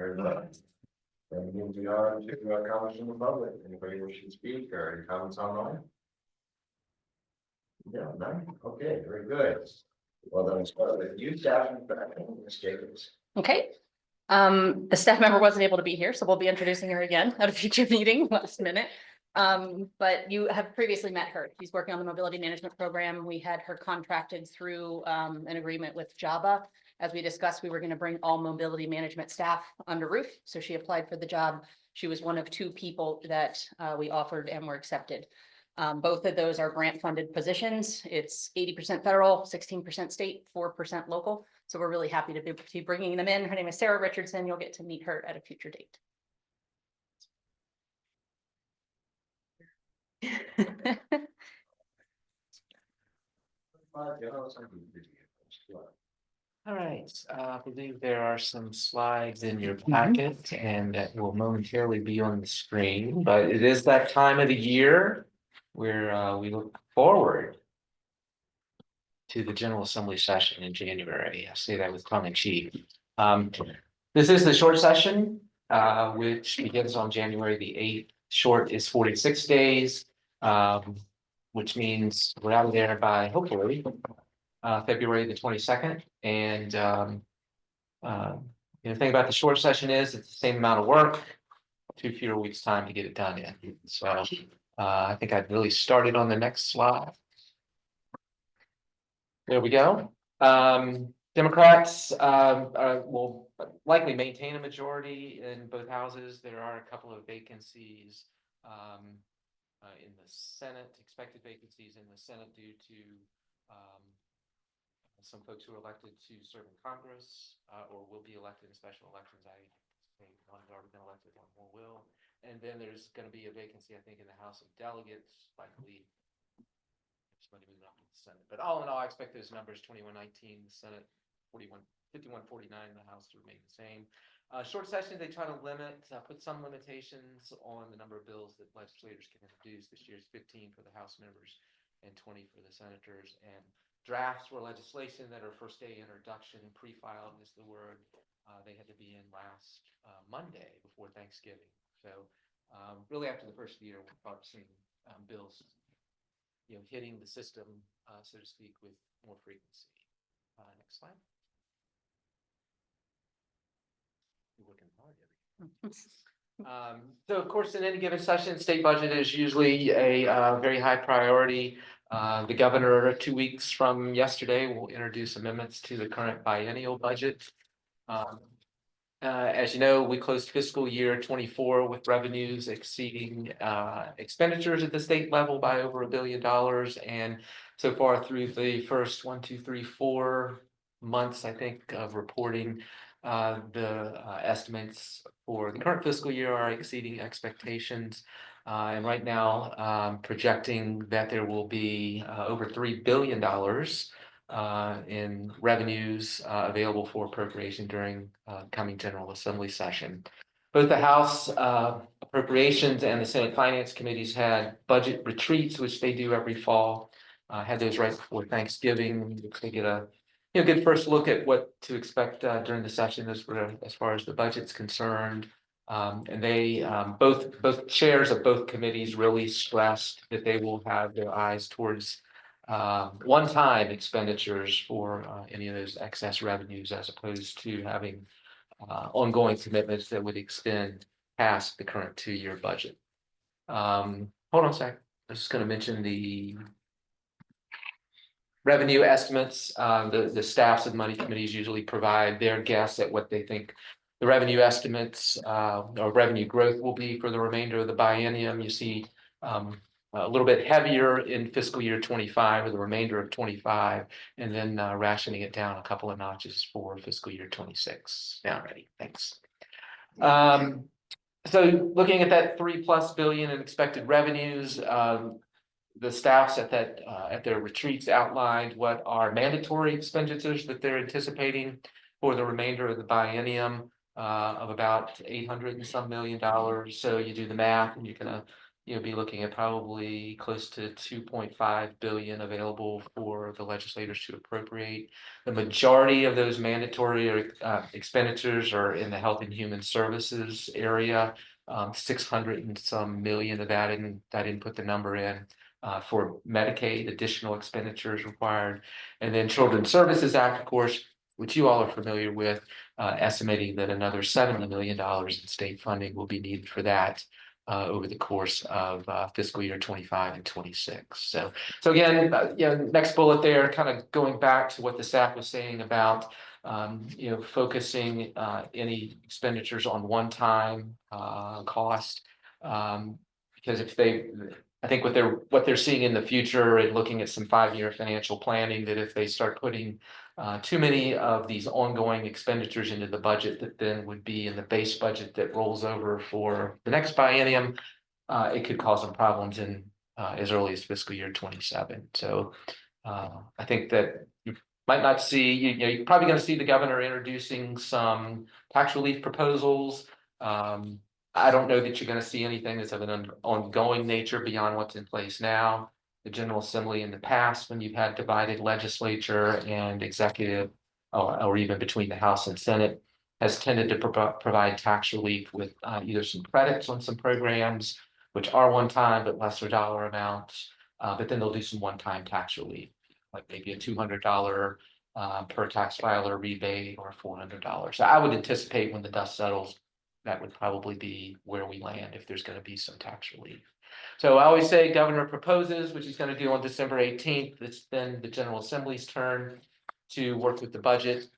Very well. And moving on to comments from the public. Anybody wishing to speak or any comments online? No, none. Okay, very good. Well, then we'll start with you, staff and Ms. Jacobs. Okay. The staff member wasn't able to be here, so we'll be introducing her again at a future meeting last minute. But you have previously met her. She's working on the mobility management program. We had her contracted through an agreement with JABA. As we discussed, we were going to bring all mobility management staff under roof. So she applied for the job. She was one of 2 people that we offered and were accepted. Both of those are grant funded positions. It's 80% federal, 16% state, 4% local. So we're really happy to be bringing them in. Her name is Sarah Richardson. You'll get to meet her at a future date. All right, I believe there are some slides in your packet and that will momentarily be on the screen, but it is that time of the year where we look forward to the General Assembly session in January. I say that with tongue in cheek. This is the short session, which begins on January the 8th. Short is 46 days, which means we're out of there by hopefully February the 22nd. And the thing about the short session is it's the same amount of work, 2 fewer weeks time to get it done in. So I think I've really started on the next slide. There we go. Democrats will likely maintain a majority in both houses. There are a couple of vacancies in the Senate, expected vacancies in the Senate due to some folks who are elected to serve in Congress or will be elected in special elections. I think one has already been elected, one more will. And then there's going to be a vacancy, I think, in the House of Delegates, likely somebody moving up to the Senate. But all in all, I expect those numbers 2119, the Senate 5149, the House to remain the same. Short sessions, they try to limit, put some limitations on the number of bills that legislators can introduce. This year's 15 for the House members and 20 for the senators. And drafts for legislation that are first day introduction, pre-filed is the word. They had to be in last Monday before Thanksgiving. So really after the first year, we'll start seeing bills, hitting the system, so to speak, with more frequency. Next slide. You're working hard. So of course, in any given session, state budget is usually a very high priority. The governor 2 weeks from yesterday will introduce amendments to the current biennial budget. As you know, we closed fiscal year 24 with revenues exceeding expenditures at the state level by over $1 billion. And so far through the first 4 months, I think, of reporting, the estimates for the current fiscal year are exceeding expectations. And right now, projecting that there will be over $3 billion in revenues available for appropriation during coming General Assembly session. Both the House Appropriations and the Senate Finance Committees had budget retreats, which they do every fall. Had those right before Thanksgiving. They get a good first look at what to expect during the session as far as the budget's concerned. And they both chairs of both committees really stressed that they will have their eyes towards one-time expenditures for any of those excess revenues, as opposed to having ongoing commitments that would extend past the current 2-year budget. Hold on a sec. I'm just going to mention the revenue estimates. The staffs of money committees usually provide their guess at what they think the revenue estimates or revenue growth will be for the remainder of the biennium. You see a little bit heavier in fiscal year 25 or the remainder of 25, and then rationing it down a couple of notches for fiscal year 26. Now ready. Thanks. So looking at that $3+ billion in expected revenues, the staffs at their retreats outlined what are mandatory expenditures that they're anticipating for the remainder of the biennium of about $800 and some million. So you do the math and you can you'll be looking at probably close to 2.5 billion available for the legislators to appropriate. The majority of those mandatory expenditures are in the Health and Human Services area. 600 and some million of that, and I didn't put the number in. For Medicaid, additional expenditures required. And then Children's Services Act, of course, which you all are familiar with, estimating that another $70 million in state funding will be needed for that over the course of fiscal year 25 and 26. So again, next bullet there, kind of going back to what the staff was saying about focusing any expenditures on one-time cost, because I think what they're seeing in the future and looking at some 5-year financial planning, that if they start putting too many of these ongoing expenditures into the budget that then would be in the base budget that rolls over for the next biennium, it could cause them problems in as early as fiscal year 27. So I think that you might not see, you're probably going to see the governor introducing some tax relief proposals. I don't know that you're going to see anything that's of an ongoing nature beyond what's in place now. The General Assembly in the past, when you've had divided legislature and executive, or even between the House and Senate, has tended to provide tax relief with either some credits on some programs, which are one-time but lesser dollar amounts, but then they'll do some one-time tax relief, like maybe a $200 per tax filer rebate or $400. So I would anticipate when the dust settles, that would probably be where we land if there's going to be some tax relief. So I always say governor proposes, which he's going to do on December 18th. It's then the General Assembly's turn to work with the budget.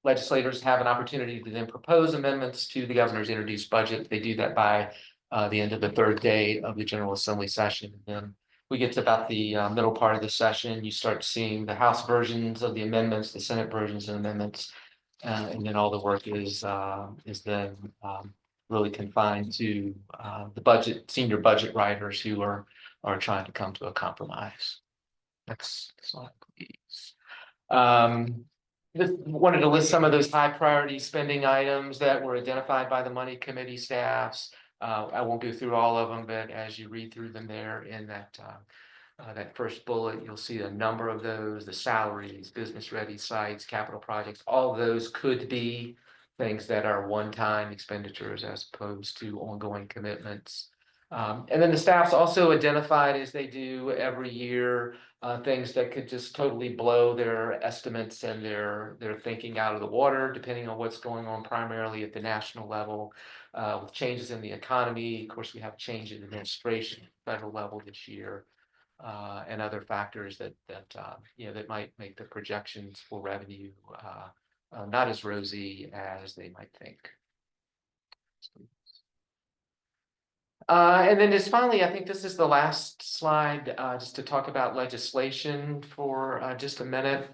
Legislators have an opportunity to then propose amendments to the governor's introduced budget. They do that by the end of the third day of the General Assembly session. And then we get to about the middle part of the session. You start seeing the House versions of the amendments, the Senate versions and amendments. And then all the work is then really confined to the senior budget writers who are trying to come to a compromise. Next slide, please. Just wanted to list some of those high priority spending items that were identified by the Money Committee staffs. I won't go through all of them, but as you read through them there in that first bullet, you'll see a number of those: the salaries, business ready sites, capital projects. All of those could be things that are one-time expenditures as opposed to ongoing commitments. And then the staff's also identified, as they do every year, things that could just totally blow their estimates and their thinking out of the water, depending on what's going on primarily at the national level, with changes in the economy. Of course, we have change in administration at the federal level this year. And other factors that might make the projections for revenue not as rosy as they might think. And then just finally, I think this is the last slide, just to talk about legislation for just a minute.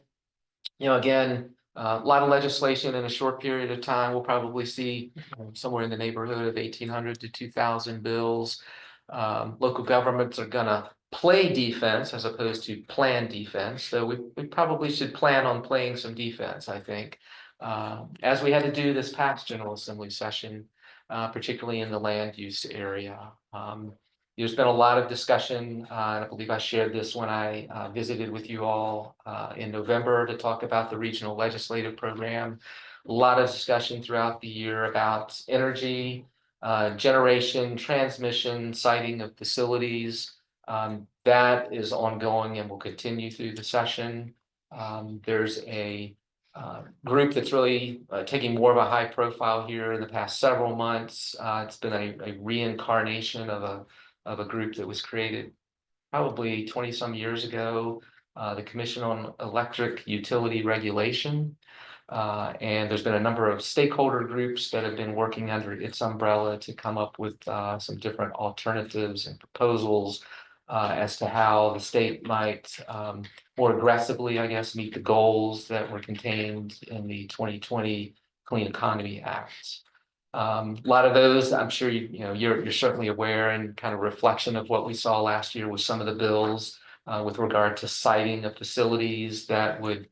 Again, a lot of legislation in a short period of time. We'll probably see somewhere in the neighborhood of 1,800 to 2,000 bills. Local governments are going to play defense as opposed to plan defense. So we probably should plan on playing some defense, I think, as we had to do this past General Assembly session, particularly in the land use area. There's been a lot of discussion, and I believe I shared this when I visited with you all in November to talk about the regional legislative program. A lot of discussion throughout the year about energy, generation, transmission, siting of facilities. That is ongoing and will continue through the session. There's a group that's really taking more of a high profile here in the past several months. It's been a reincarnation of a group that was created probably 20 some years ago, the Commission on Electric Utility Regulation. And there's been a number of stakeholder groups that have been working under its umbrella to come up with some different alternatives and proposals as to how the state might more aggressively, I guess, meet the goals that were contained in the 2020 Clean Economy Act. A lot of those, I'm sure you're certainly aware, and kind of reflection of what we saw last year with some of the bills with regard to siting of facilities that would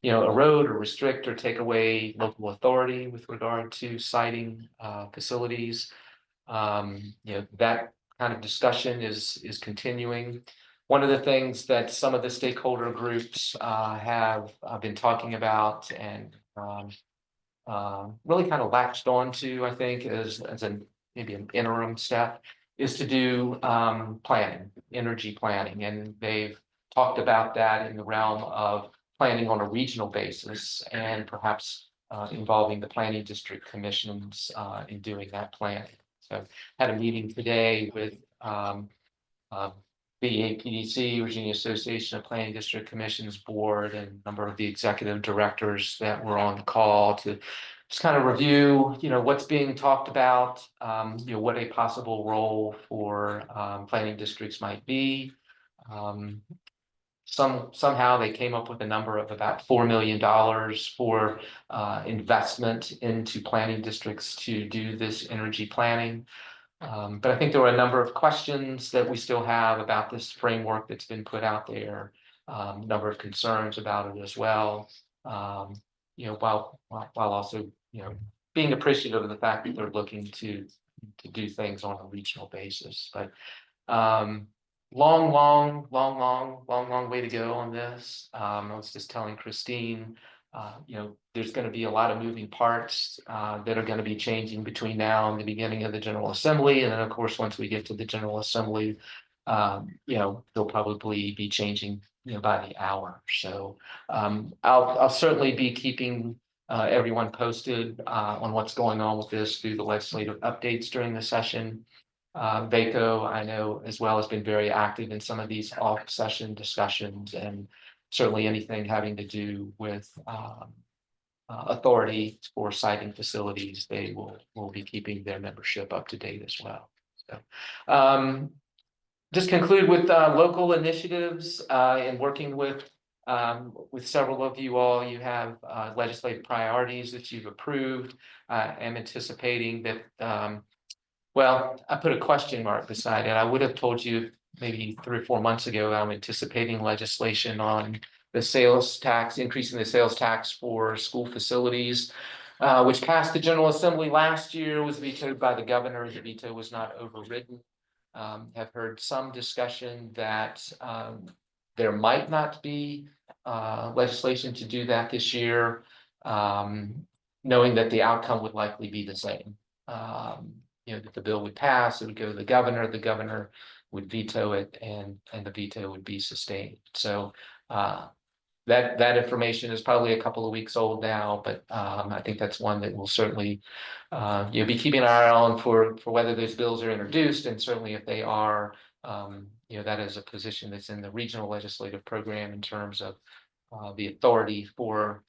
erode or restrict or take away local authority with regard to siting facilities. That kind of discussion is continuing. One of the things that some of the stakeholder groups have been talking about and really kind of latched onto, I think, as maybe an interim step, is to do planning, energy planning, and they've talked about that in the realm of planning on a regional basis and perhaps involving the planning district commissions in doing that planning. So had a meeting today with TJPDC, Virginia Association of Planning District Commissions Board, and a number of the executive directors that were on the call to just kind of review, what's being talked about, what a possible role for planning districts might be. Somehow they came up with a number of about $4 million for investment into planning districts to do this energy planning. But I think there were a number of questions that we still have about this framework that's been put out there, a number of concerns about it as well. While also, being appreciative of the fact that they're looking to do things on a regional basis. But long way to go on this. I was just telling Christine, there's going to be a lot of moving parts that are going to be changing between now and the beginning of the General Assembly. And then, of course, once we get to the General Assembly, they'll probably be changing, by the hour. So I'll certainly be keeping everyone posted on what's going on with this through the legislative updates during the session. VACO, I know as well, has been very active in some of these off-session discussions, and certainly anything having to do with authority for siting facilities, they will be keeping their membership up to date as well. So just conclude with local initiatives and working with several of you all. You have legislative priorities that you've approved. I'm anticipating that well, I put a question mark beside it. I would have told you maybe 3 or 4 months ago, I'm anticipating legislation on the sales tax, increasing the sales tax for school facilities, which passed the General Assembly last year, was vetoed by the governor. The veto was not overridden. Have heard some discussion that there might not be legislation to do that this year, knowing that the outcome would likely be the same. That the bill would pass, it would go to the governor would veto it, and the veto would be sustained. So that information is probably a couple of weeks old now, but I think that's one that we'll certainly be keeping an eye on for whether those bills are introduced, and certainly if they are, that is a position that's in the regional legislative program in terms of the authority for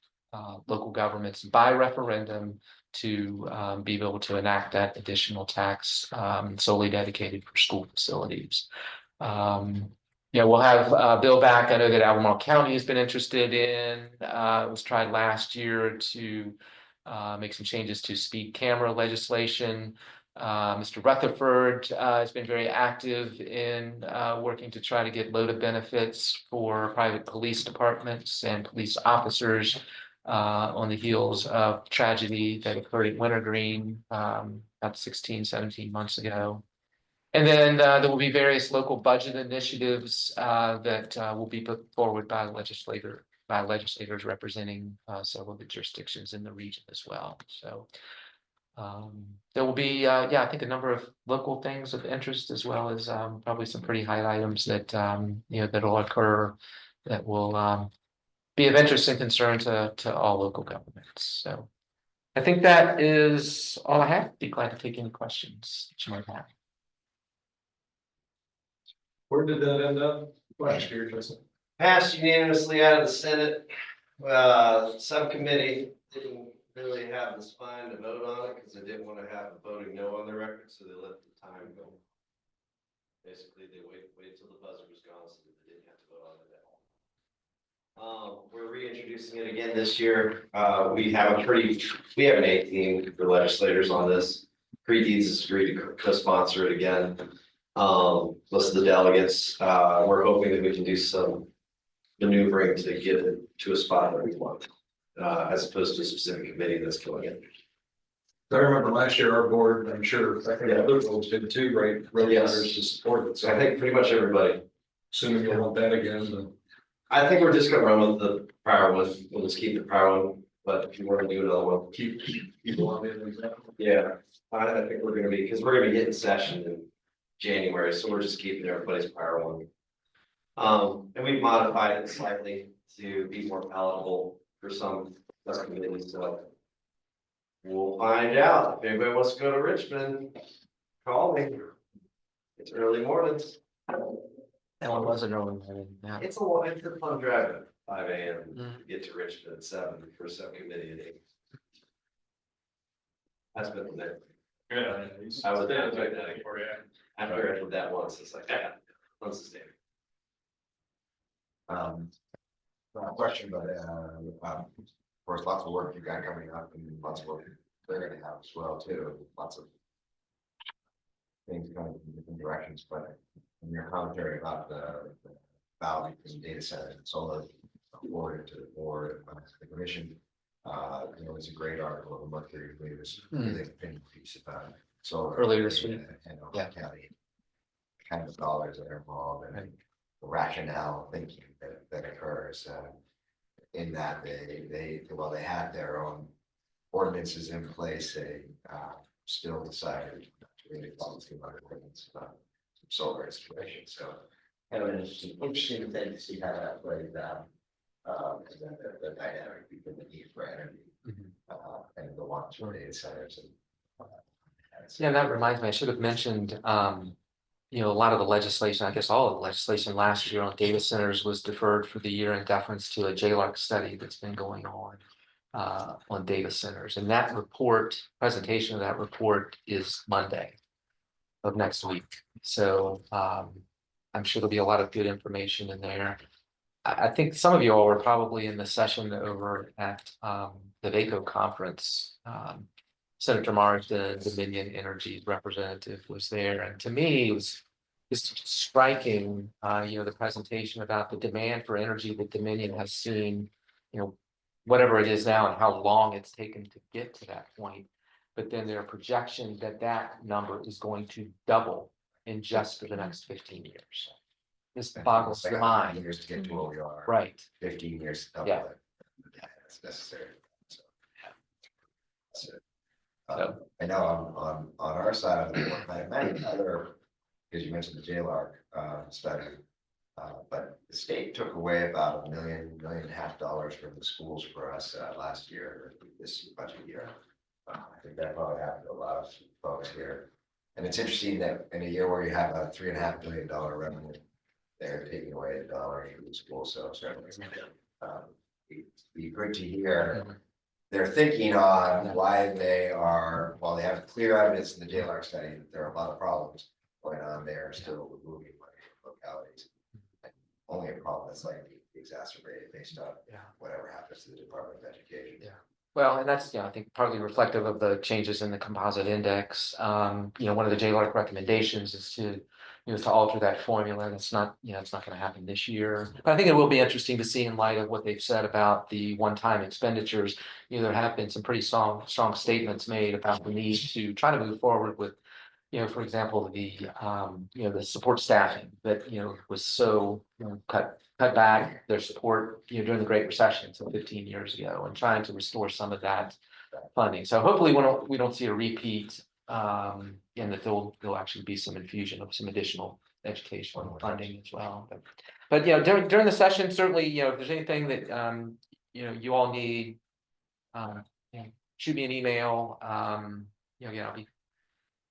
local governments by referendum to be able to enact that additional tax solely dedicated for school facilities. We'll have a bill back. I know that Albemarle County has been interested in. It was tried last year to make some changes to speed camera legislation. Mr. Rutherford has been very active in working to try to get loaded benefits for private police departments and police officers on the heels of tragedy that occurred at Greene about 16, 17 months ago. And then there will be various local budget initiatives that will be put forward by legislators representing several of the jurisdictions in the region as well. So there will be, I think, a number of local things of interest, as well as probably some pretty high items that that'll occur that will be of interest and concern to all local governments. So I think that is all I have. Be glad to take any questions that you might have. Where did that end up last year, Justin? Passed unanimously out of the Senate. Subcommittee didn't really have the spine to vote on it because they didn't want to have a voting no on the record, so they let the time go. Basically, they wait till the buzzer was gone so that they didn't have to vote on it at all. We're reintroducing it again this year. We have an A team for legislators on this. Pre-Deeds has agreed to co-sponsor it again. List of the delegates. We're hoping that we can do some maneuvering to get it to a spot that we want, as opposed to a specific committee that's killing it. I remember last year our board, I'm sure, I think other folks did too, right? Wrote letters to support it, So so I think pretty much everybody. assuming you'll want that again, then. I think we're just gonna run with the prior one. We'll just keep the prior one, but if you want to do another one, Keep people on it. yeah. I think we're gonna be, because we're gonna be hitting session in January, so we're just keeping everybody's prior one. And we've modified it slightly to be more palatable for some committees, so. We'll find out. If anybody wants to go to Richmond, call me. It's early mornings. That one wasn't early, yeah. It's a fun drive at 5 AM to get to Richmond at 7 for subcommittee at 8. I spent the day. Yeah. I was there right now. After I did that once, it's like, yeah, once a day. Not a question, but, of course, lots of work you got coming up and lots of work they're gonna have as well too, lots of things going in different directions, but in your commentary about the value between data centers and solar forwarded to the board, the commission, it's a great article in Mercury, this opinion piece about solar. Earlier this week. And Yeah. county, kind of dollars that are involved and the rationale thinking that occurs, in that they had their own ordinances in place, they still decided to really follow through on ordinance about some solar installation. So kind of an interesting thing to see how that plays out. And then the dynamic between the need for energy and the want for data centers and. Yeah, that reminds me, I should have mentioned, a lot of the legislation, I guess all of the legislation last year on data centers was deferred for the year in deference to a JLARC study that's been going on data centers. And that report, presentation of that report is Monday of next week. So I'm sure there'll be a lot of good information in there. I think some of you all were probably in the session over at the VACO conference. Senator Marsden, Dominion Energy's representative, was there, and to me, it was just striking. The presentation about the demand for energy that Dominion has seen, whatever it is now, and how long it's taken to get to that point. But then their projection that number is going to double in just the next 15 years. This boggles the mind. Years to get to where we are. Right. 15 years to double Yeah. it. It's necessary. So. So. So. I know on our side of the board, I many other, because you mentioned the JLARC study, but the state took away about $1.5 million from the schools for us last year, this budget year. I think that probably happened to a lot of folks here. And it's interesting that in a year where you have a $3.5 billion revenue, they're taking away $1 from the school. So certainly, be good to hear. They're thinking on why while they have clear evidence in the JLARC study, that there are a lot of problems going on there, still removing money from localities. And only a problem that's likely exacerbated based on whatever happens to the Department of Education. Yeah. Well, and that's, I think partly reflective of the changes in the composite index. One of the JLARC recommendations is to alter that formula. That's not, it's not going to happen this year. But I think it will be interesting to see in light of what they've said about the one-time expenditures. There have been some pretty strong statements made about the need to try to move forward with, for example, the support staffing that, was so, cut back their support, during the Great Recession, so 15 years ago, and trying to restore some of that funding. So hopefully we don't see a repeat, and that there'll actually be some infusion of some additional educational funding as well. But during the session, certainly, if there's anything that you all need, shoot me an email. Again, I'll be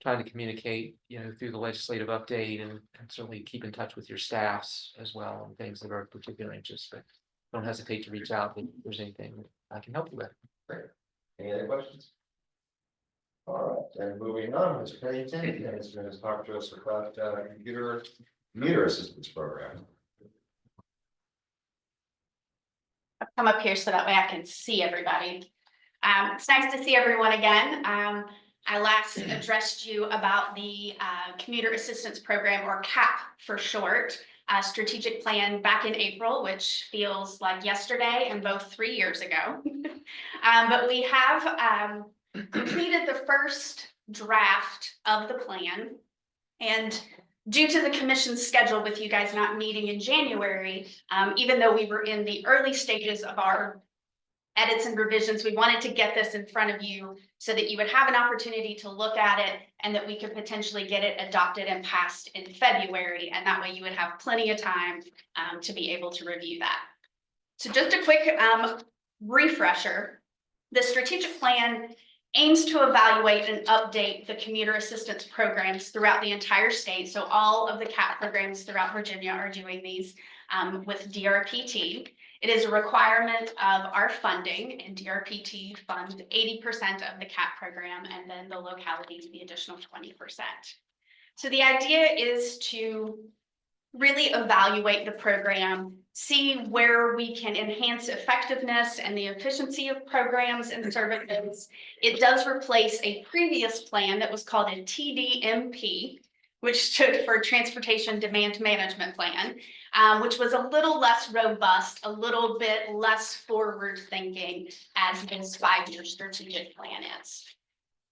trying to communicate, through the legislative update and certainly keep in touch with your staffs as well and things that are of particular interest. But don't hesitate to reach out if there's anything that I can help you with. Great. Any other questions? All right, and moving on, Mr. Pennington is going to talk to us about commuter assistance program. I'll come up here so that way I can see everybody. It's nice to see everyone again. I last addressed you about the Commuter Assistance Program, or CAP for short, strategic plan back in April, which feels like yesterday and both 3 years ago. But we have completed the first draft of the plan. And due to the commission's schedule with you guys not meeting in January, even though we were in the early stages of our edits and revisions, we wanted to get this in front of you so that you would have an opportunity to look at it and that we could potentially get it adopted and passed in February. And that way you would have plenty of time to be able to review that. So just a quick refresher. The strategic plan aims to evaluate and update the commuter assistance programs throughout the entire state. So all of the CAP programs throughout Virginia are doing these with DRPT. It is a requirement of our funding, and DRPT funds 80% of the CAP program, and then the localities the additional 20%. So the idea is to really evaluate the program, see where we can enhance effectiveness and the efficiency of programs and services. It does replace a previous plan that was called a TDMP, which stood for Transportation Demand Management Plan, which was a little less robust, a little bit less forward thinking as this 5-year strategic plan is.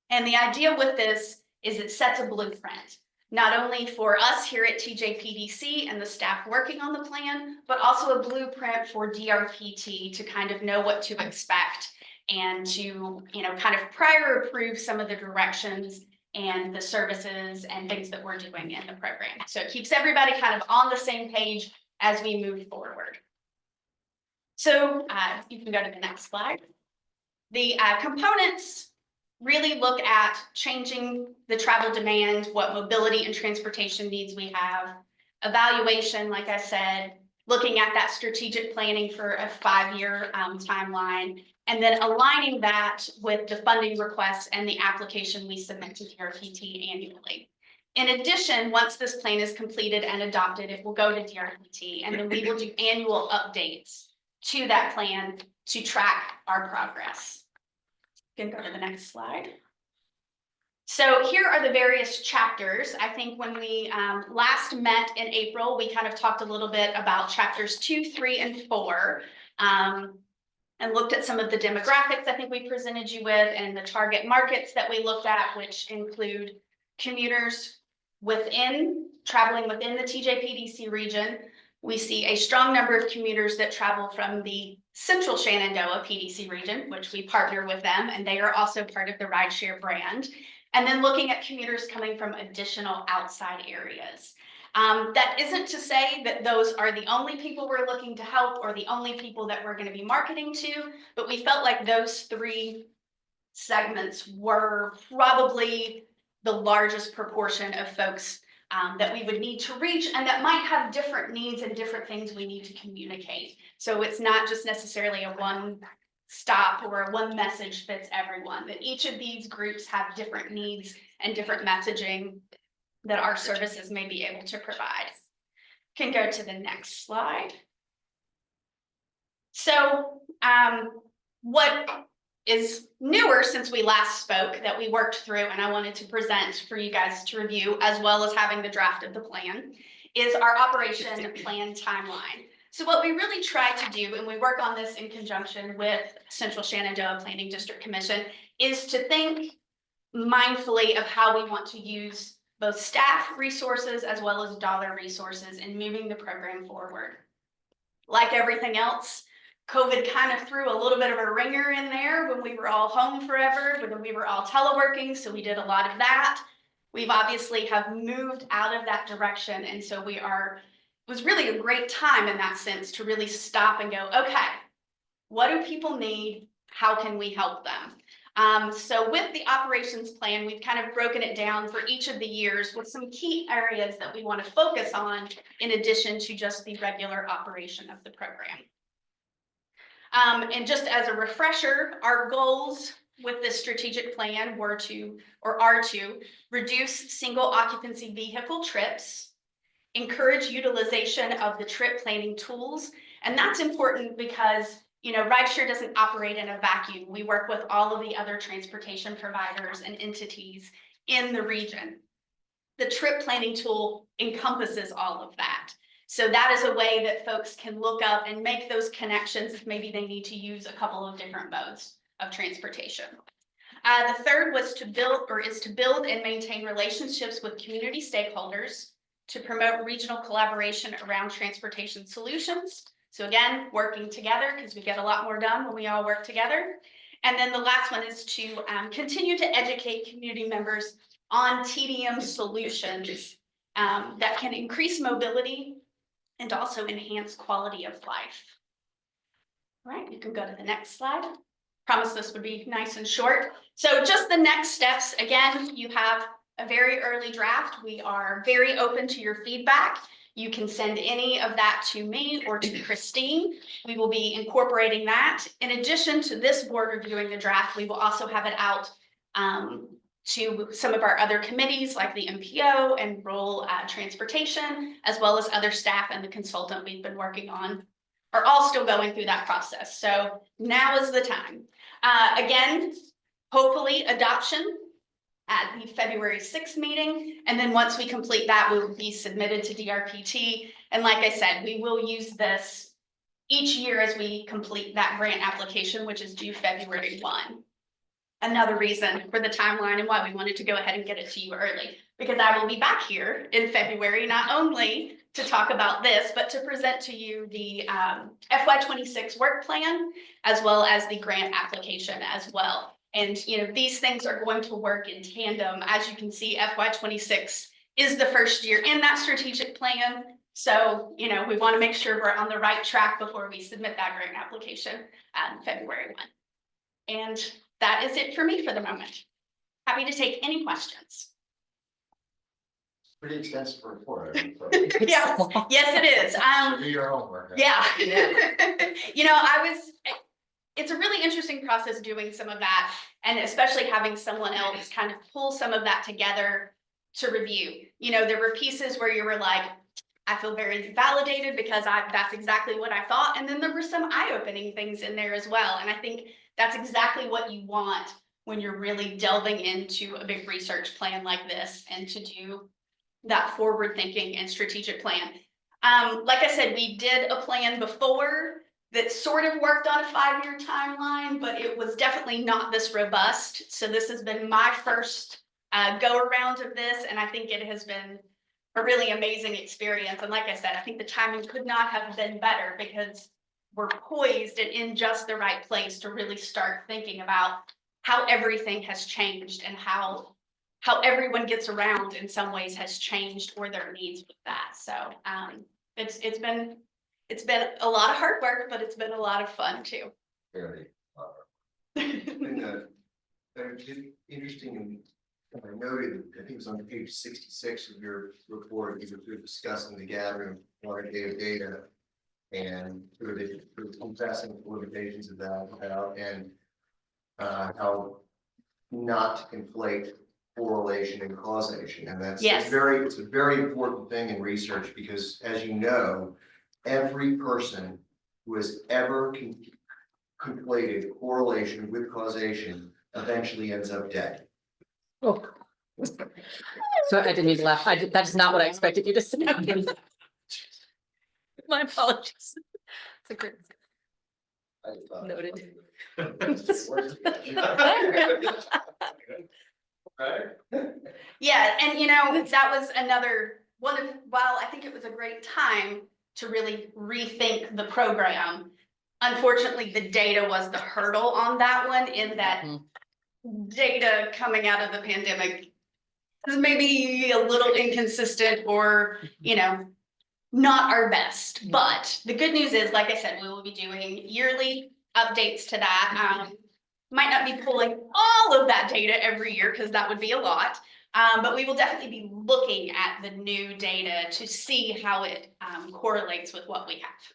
And the idea with this is it sets a blueprint, not only for us here at TJPDC and the staff working on the plan, but also a blueprint for DRPT to kind of know what to expect and to, kind of prior approve some of the directions and the services and things that we're doing in the program. So it keeps everybody kind of on the same page as we move forward. So you can go to the next slide. The components really look at changing the travel demand, what mobility and transportation needs we have, evaluation, like I said, looking at that strategic planning for a 5-year timeline, and then aligning that with the funding requests and the application we submit to DRPT annually. In addition, once this plan is completed and adopted, it will go to DRPT, and then we will do annual updates to that plan to track our progress. You can go to the next slide. So here are the various chapters. I think when we last met in April, we kind of talked a little bit about chapters 2, 3, and 4, and looked at some of the demographics I think we presented you with and the target markets that we looked at, which include commuters traveling within the TJPDC region. We see a strong number of commuters that travel from the Central Shenandoah PDC region, which we partner with them, and they are also part of the rideshare brand. And then looking at commuters coming from additional outside areas. That isn't to say that those are the only people we're looking to help or the only people that we're going to be marketing to, but we felt like those 3 segments were probably the largest proportion of folks that we would need to reach and that might have different needs and different things we need to communicate. So it's not just necessarily a one stop or a one message fits everyone, that each of these groups have different needs and different messaging that our services may be able to provide. Can go to the next slide. So what is newer since we last spoke that we worked through and I wanted to present for you guys to review, as well as having the draft of the plan, is our operation plan timeline. So what we really try to do, and we work on this in conjunction with Central Shenandoah Planning District Commission, is to think mindfully of how we want to use both staff resources as well as dollar resources in moving the program forward. Like everything else, COVID kind of threw a little bit of a ringer in there when we were all home forever, when we were all teleworking, so we did a lot of that. We've obviously have moved out of that direction, and so it was really a great time in that sense to really stop and go, okay, what do people need? How can we help them? So with the operations plan, we've kind of broken it down for each of the years with some key areas that we want to focus on in addition to just the regular operation of the program. And just as a refresher, our goals with this strategic plan are to reduce single occupancy vehicle trips, encourage utilization of the trip planning tools. And that's important because, rideshare doesn't operate in a vacuum. We work with all of the other transportation providers and entities in the region. The trip planning tool encompasses all of that. So that is a way that folks can look up and make those connections if maybe they need to use a couple of different modes of transportation. The third was to build and maintain relationships with community stakeholders to promote regional collaboration around transportation solutions. So again, working together because we get a lot more done when we all work together. And then the last one is to continue to educate community members on TDM solutions that can increase mobility and also enhance quality of life. All right, you can go to the next slide. Promise this would be nice and short. So just the next steps, again, you have a very early draft. We are very open to your feedback. You can send any of that to me or to Christine. We will be incorporating that. In addition to this board reviewing the draft, we will also have it out to some of our other committees like the MPO and rural transportation, as well as other staff and the consultant we've been working on are all still going through that process. So now is the time. Again, hopefully adoption at the February 6th meeting. And then once we complete that, we will be submitted to DRPT. And like I said, we will use this each year as we complete that grant application, which is due February 1. Another reason for the timeline and why we wanted to go ahead and get it to you early, because I will be back here in February, not only to talk about this, but to present to you the FY26 work plan, as well as the grant application as well. And, you know, these things are going to work in tandem. As you can see, FY26 is the first year in that strategic plan. So, you know, we want to make sure we're on the right track before we submit that grant application February 1. And that is it for me for the moment. Happy to take any questions. Pretty extensive report. Yes, yes, it is. Do your homework. Yeah. You know, it's a really interesting process doing some of that, and especially having someone else kind of pull some of that together to review. You know, there were pieces where you were like, I feel very validated because that's exactly what I thought. And then there were some eye-opening things in there as well. And I think that's exactly what you want when you're really delving into a big research plan like this and to do that forward thinking and strategic plan. Like I said, we did a plan before that sort of worked on a 5-year timeline, but it was definitely not this robust. So this has been my first go around of this, and I think it has been a really amazing experience. And like I said, I think the timing could not have been better because we're poised and in just the right place to really start thinking about how everything has changed and how everyone gets around in some ways has changed or their needs with that. So it's been a lot of hard work, but it's been a lot of fun too. Very. Interesting, and I noted, I think it was on page 66 of your report, you were discussing the gathering of quantitative data and sort of the compressing limitations of that, and how not to conflate correlation and causation. And that's Yes. it's a very important thing in research, because as you know, every person who has ever conflated correlation with causation eventually ends up dead. Oh. So I didn't mean to laugh. That is not what I expected you to say. My apologies. It's a great. I just thought- Noted. Right? Yeah, and you know, that was another one of, while I think it was a great time to really rethink the program, unfortunately, the data was the hurdle on that one, in that data coming out of the pandemic is maybe a little inconsistent or, you know, not our best. But the good news is, like I said, we will be doing yearly updates to that. Might not be pulling all of that data every year because that would be a lot. But we will definitely be looking at the new data to see how it correlates with what we have.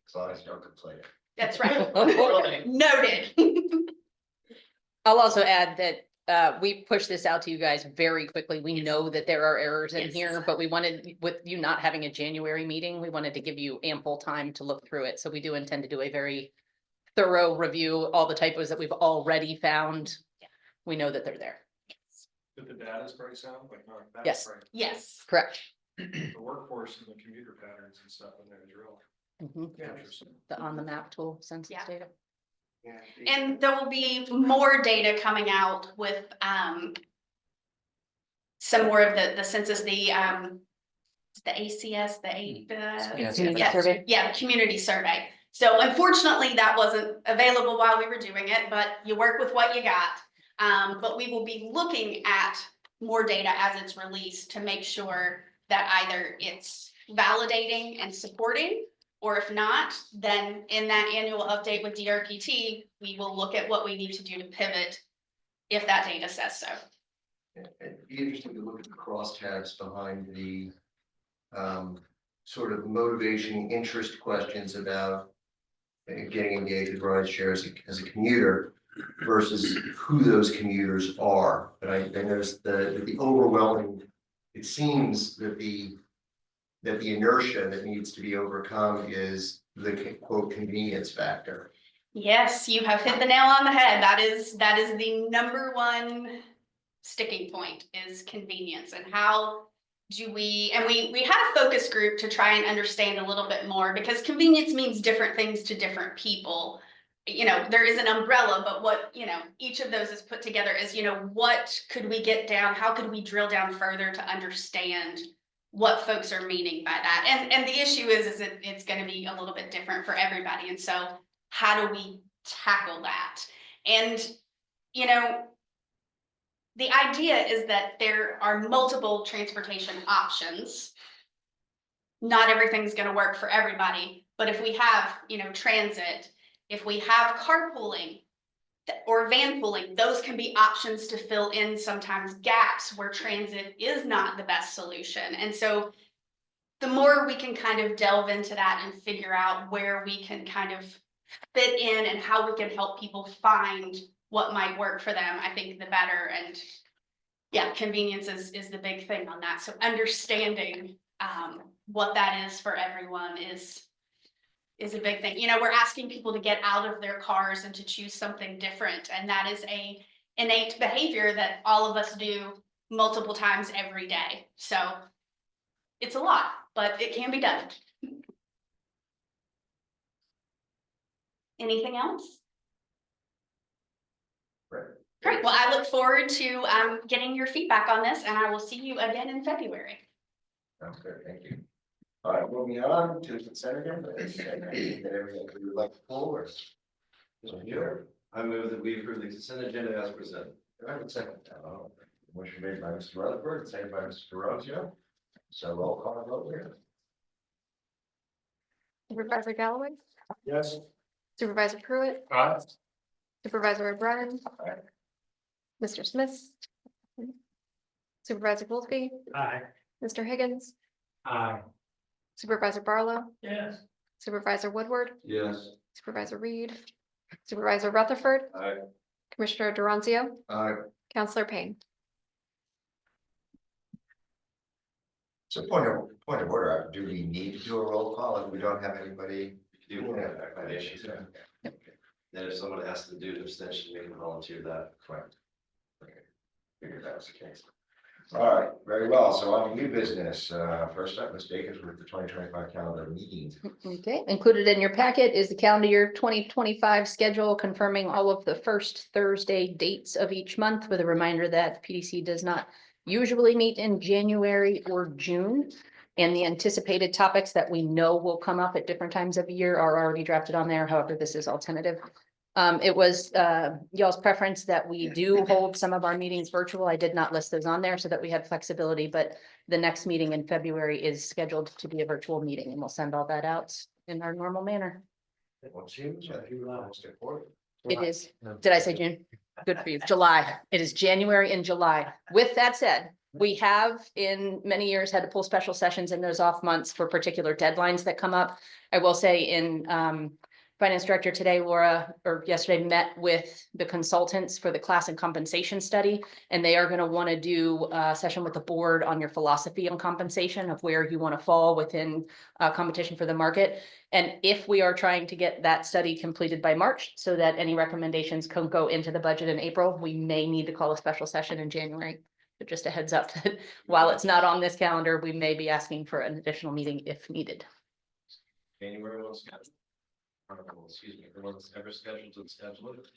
As long as you don't complain. That's right. Noted. I'll also add that we pushed this out to you guys very quickly. We know that there are errors in Yes. here, but we wanted, with you not having a January meeting, we wanted to give you ample time to look through it. So we do intend to do a very thorough review, all the typos that we've already found. Yeah. We know that they're there. But the data is pretty sound, like, not that. Yes. Right. Yes. Correct. The workforce and the commuter patterns and stuff in there is real Mhm. interesting. The on the map tool census Yeah. data. And there will be more data coming out with, some more of the census, the ACS, Yes. Community yeah, survey. yeah, the community survey. So unfortunately, that wasn't available while we were doing it, but you work with what you got. But we will be looking at more data as it's released to make sure that either it's validating and supporting, or if not, then in that annual update with DRPT, we will look at what we need to do to pivot if that data says so. It'd be interesting to look at the crosstabs behind the sort of motivation, interest questions about getting engaged with rideshare as a commuter versus who those commuters are. But I noticed the overwhelming, it seems that the inertia that needs to be overcome is the quote convenience factor. Yes, you have hit the nail on the head. That is the number one sticking point, is convenience. And how do we, and we had a focus group to try and understand a little bit more, because convenience means different things to different people. You know, there is an umbrella, but what, you know, each of those is put together is, you know, what could we get down? How could we drill down further to understand what folks are meaning by that? And the issue is that it's going to be a little bit different for everybody. And so how do we tackle that? And, you know, the idea is that there are multiple transportation options. Not everything's going to work for everybody, but if we have, you know, transit, if we have carpooling or van pooling, those can be options to fill in sometimes gaps where transit is not the best solution. And so the more we can kind of delve into that and figure out where we can kind of fit in and how we can help people find what might work for them, I think the better. And yeah, convenience is the big thing on that. So understanding what that is for everyone is a big thing. You know, we're asking people to get out of their cars and to choose something different. And that is a innate behavior that all of us do multiple times every day. So it's a lot, but it can be done. Anything else? Right. Great. Well, I look forward to getting your feedback on this, and I will see you again in February. Sounds good, thank you. All right, moving on to the consent agenda. Is there anything that everyone would like to pull or? Sure. I move that we approve the consent agenda as presented. I have a second. Motion made by Mr. Rutherford, seconded by Mr. Rosio. So roll call vote here. Supervisor Galloway, Yes. Supervisor Pruitt, Aye. Supervisor O'Brien, Aye. Mr. Smith, Supervisor Wolfie, Aye. Mr. Higgins, Aye. Supervisor Barlow, Yes. Supervisor Woodward, Yes. Supervisor Reed, Supervisor Rutherford, Aye. Commissioner Duranzio, Aye. Counselor Payne. So point of order, do we need to do a roll call if we don't have anybody? You do have recommendations. Then if someone has to do an abstention, they can volunteer that. Correct. Okay, figured that was the case. All right, very well. So on to new business. First up, Ms. Bakers with the 2025 calendar meetings. Okay, included in your packet is the calendar year 2025 schedule confirming all of the first Thursday dates of each month, with a reminder that PDC does not usually meet in January or June. And the anticipated topics that we know will come up at different times of year are already drafted on there. However, this is all tentative. It was y'all's preference that we do hold some of our meetings virtual. I did not list those on there so that we had flexibility, but the next meeting in February is scheduled to be a virtual meeting, and we'll send all that out in our normal manner. It is, did I say June? Good for you. July. It is January and July. With that said, we have in many years had to pull special sessions in those off months for particular deadlines that come up. I will say in finance director today, Laura, or yesterday, met with the consultants for the class and compensation study, and they are going to want to do a session with the board on your philosophy on compensation of where you want to fall within competition for the market. And if we are trying to get that study completed by March so that any recommendations can go into the budget in April, we may need to call a special session in January. But just a heads up that while it's not on this calendar, we may be asking for an additional meeting if needed. January was scheduled. Excuse me, everyone's ever scheduled to schedule it.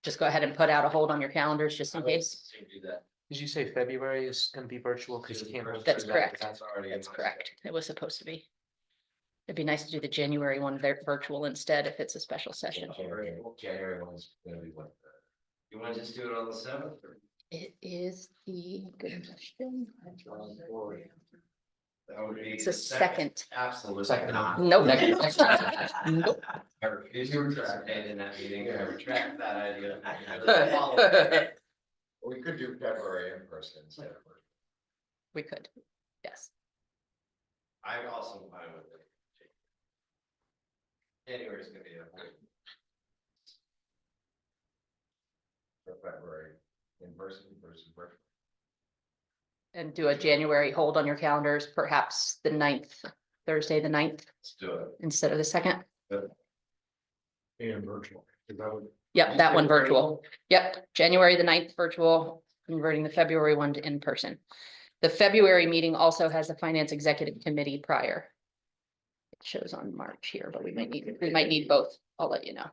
Just go ahead and put out a hold on your calendars just in case. Do that. Did you say February is gonna be virtual? Cause you can't. That's correct. That's already. in That's my correct. It was supposed to be. It'd be nice to do the January one virtual instead if it's a special session. January one's gonna be what? You wanna just do it on the 7th? It is the good question. That would be. It's a second. Absolutely Second. not. Nope. I refuse to participate in that meeting. I retract that idea. We could do February in person instead of. We could, yes. I'm also fine with it. January's gonna be a. For February in person versus virtual. And do a January hold on your calendars, perhaps the 9th, Thursday, the 9th, Let's do it. instead of the 2nd. And virtual. Is that what- Yep, that one virtual. Yep, January the 9th virtual, converting the February one to in person. The February meeting also has the Finance Executive Committee prior. It shows on March here, but we might need both. I'll let you know.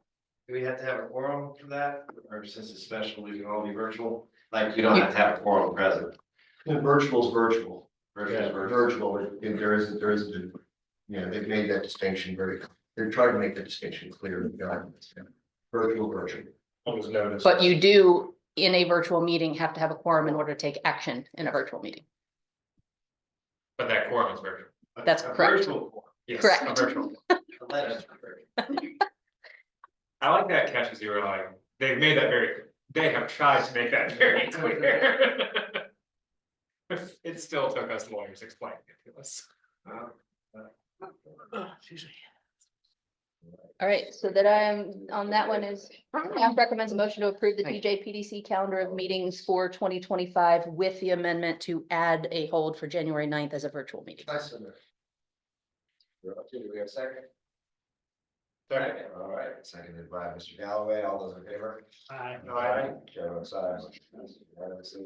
Do we have to have a quorum for that? Or since it's special, we can all be virtual? Like, you don't have to have a quorum present. And virtual's virtual. Virtual Yeah, is virtual. virtual, there isn't, they've made that distinction they're trying to make the distinction clear in the guidance. Yeah. Virtual. What was noticed? But you do, in a virtual meeting, have to have a quorum in order to take action in a virtual meeting. But that quorum is virtual. That's A correct. virtual quorum. Yes, Correct. a virtual. Alleged virtual. I like that catch as you were like, they've made that they have tried to make that very clear. It still took us lawyers explaining it to us. Excuse me. All right, so that I'm on that one is, staff recommends a motion to approve the TJPDC calendar of meetings for 2025 with the amendment to add a hold for January 9th as a virtual meeting. You're up to, do we have a second? Second. All right, seconded by Mr. Galloway, all those in favor? Aye. Chair votes aye. Unanimously.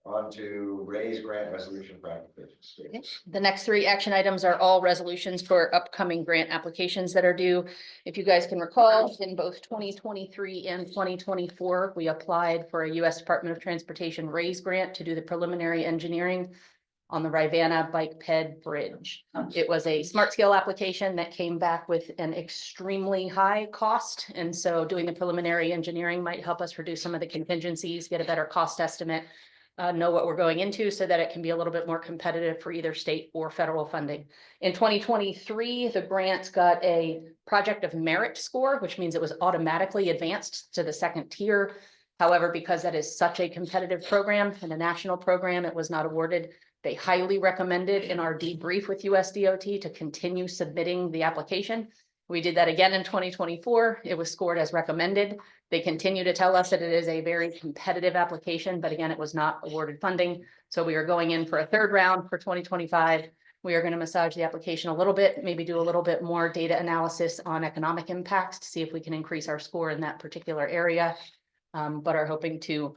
On to raise grant resolution for applications. Okay. The next three action items are all resolutions for upcoming grant applications that are due. If you guys can recall, in both 2023 and 2024, we applied for a U.S. Department of Transportation raise grant to do the preliminary engineering on the Fluvanna Bike Ped Bridge. It was a smart scale application that came back with an extremely high cost. And so doing the preliminary engineering might help us reduce some of the contingencies, get a better cost estimate, know what we're going into so that it can be a little bit more competitive for either state or federal funding. In 2023, the grant got a project of merit score, which means it was automatically advanced to the second tier. However, because that is such a competitive program and a national program, it was not awarded. They highly recommended in our debrief with USDOT to continue submitting the application. We did that again in 2024. It was scored as recommended. They continue to tell us that it is a very competitive application, but again, it was not awarded funding. So we are going in for a third round for 2025. We are going to massage the application a little bit, maybe do a little bit more data analysis on economic impacts to see if we can increase our score in that particular area. But are hoping to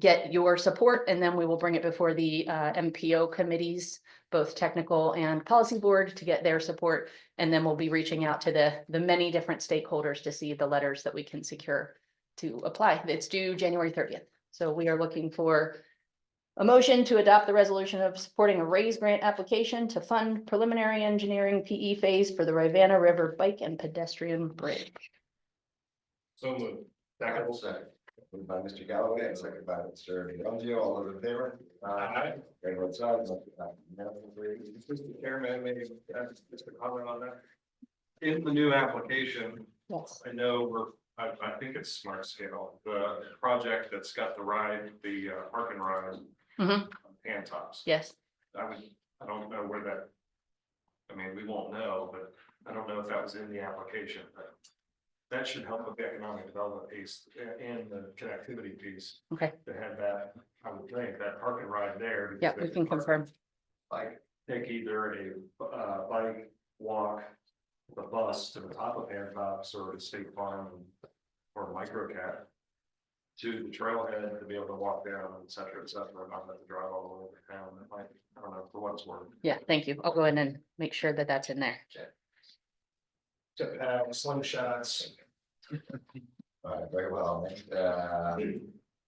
get your support, and then we will bring it before the MPO committees, both technical and policy board, to get their support. And then we'll be reaching out to the many different stakeholders to see the letters that we can secure to apply. It's due January 30th. So we are looking for a motion to adopt the resolution of supporting a raise grant application to fund preliminary engineering PE phase for the Fluvanna River Bike and Pedestrian Bridge. So moved. Second. Moved by Mr. Galloway and seconded by Mr. Durante, all those in favor? Aye. Chair votes aye. Unanimously. Mr. Chairman, maybe just a comment on that. In the new application, Yes. I know I think it's smart scale, the project that's got the park and ride. Mhm. Hand tops. Yes. I don't know where that. I mean, we won't know, but I don't know if that was in the application, but. That should help with the economic development piece and the connectivity piece. Okay. To have that, I would think, that park and ride there. Yeah, we can confirm. Like, take either a bike, walk, the bus to the top of hand tops or the state farm or microcat. To the trailhead to be able to walk down, et cetera, not have to drive all the way to town. That might, I don't know, for what it's worth. Yeah, thank you. I'll go in and make sure that that's in there. Slingshots. All right, very well. Next,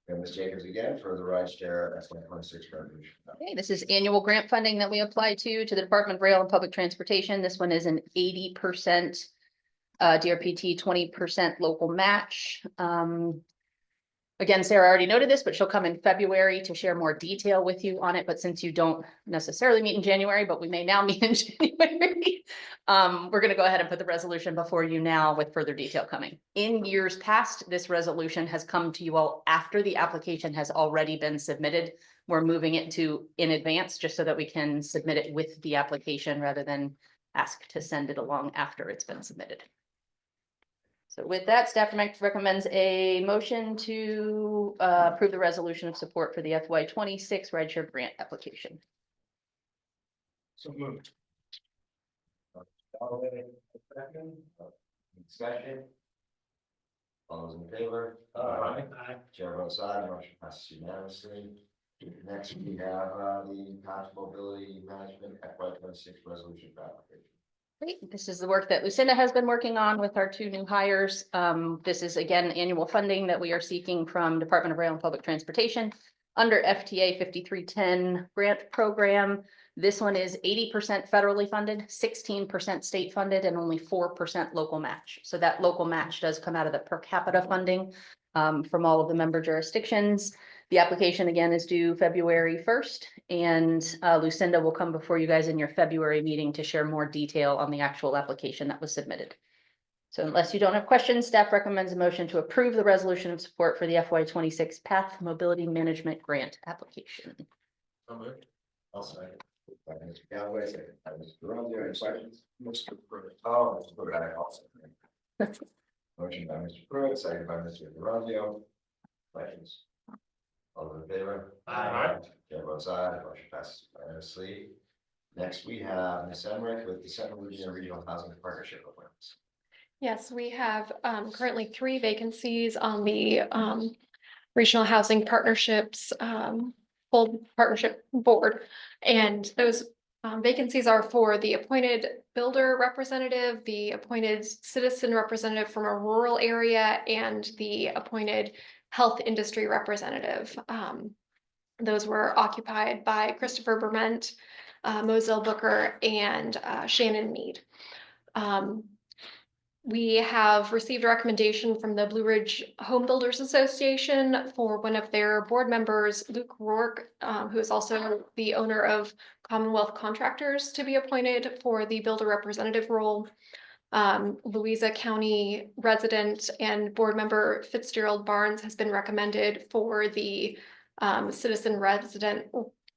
and Ms. Jacobs again for the ride share FY26 resolution. Okay, this is annual grant funding that we apply to the Department of Rail and Public Transportation. This one is an 80% DRPT, 20% local match. Again, Sarah already noted this, but she'll come in February to share more detail with you on it. But since you don't necessarily meet in January, but we may now meet in January, we're going to go ahead and put the resolution before you now with further detail coming. In years past, this resolution has come to you all after the application has already been submitted. We're moving it to in advance just so that we can submit it with the application rather than ask to send it along after it's been submitted. So with that, staff recommends a motion to approve the resolution of support for the FY26 rideshare grant application. So moved. Discussion. All those in favor? Aye. Chair votes aye, motion passes unanimously. Next, we have the County Mobility Management FY26 resolution for application. Great. This is the work that Lucinda has been working on with our two new hires. This is again annual funding that we are seeking from Department of Rail and Public Transportation under FTA 5310 grant program. This one is 80% federally funded, 16% state funded, and only 4% local match. So that local match does come out of the per capita funding from all of the member jurisdictions. The application again is due February 1st, and Lucinda will come before you guys in your February meeting to share more detail on the actual application that was submitted. So unless you don't have questions, staff recommends a motion to approve the resolution of support for the FY26 Path Mobility Management Grant application. So moved. I'll second. By Mr. Galloway, second by Mr. Durante, any questions? Mr. Pruitt. Oh, Mr. Pruitt, also. Motion by Mr. Pruitt, second by Mr. Durante. Questions? All those in favor? Aye. Chair votes aye, motion passes unanimously. Next, we have Ms. Emmerich with the Central Virginia Regional Housing Partnership appointments. Yes, we have currently 3 vacancies on the Regional Housing Partnerships full partnership board. And those vacancies are for the appointed builder representative, the appointed citizen representative from a rural area, and the appointed health industry representative. Those were occupied by Christopher Berment, Moselle Booker, and Shannon Mead. We have received a recommendation from the Blue Ridge Home Builders Association for one of their board members, Luke Rourke, who is also the owner of Commonwealth Contractors, to be appointed for the builder representative role. Louisa County resident and board member Fitzgerald Barnes has been recommended for the citizen resident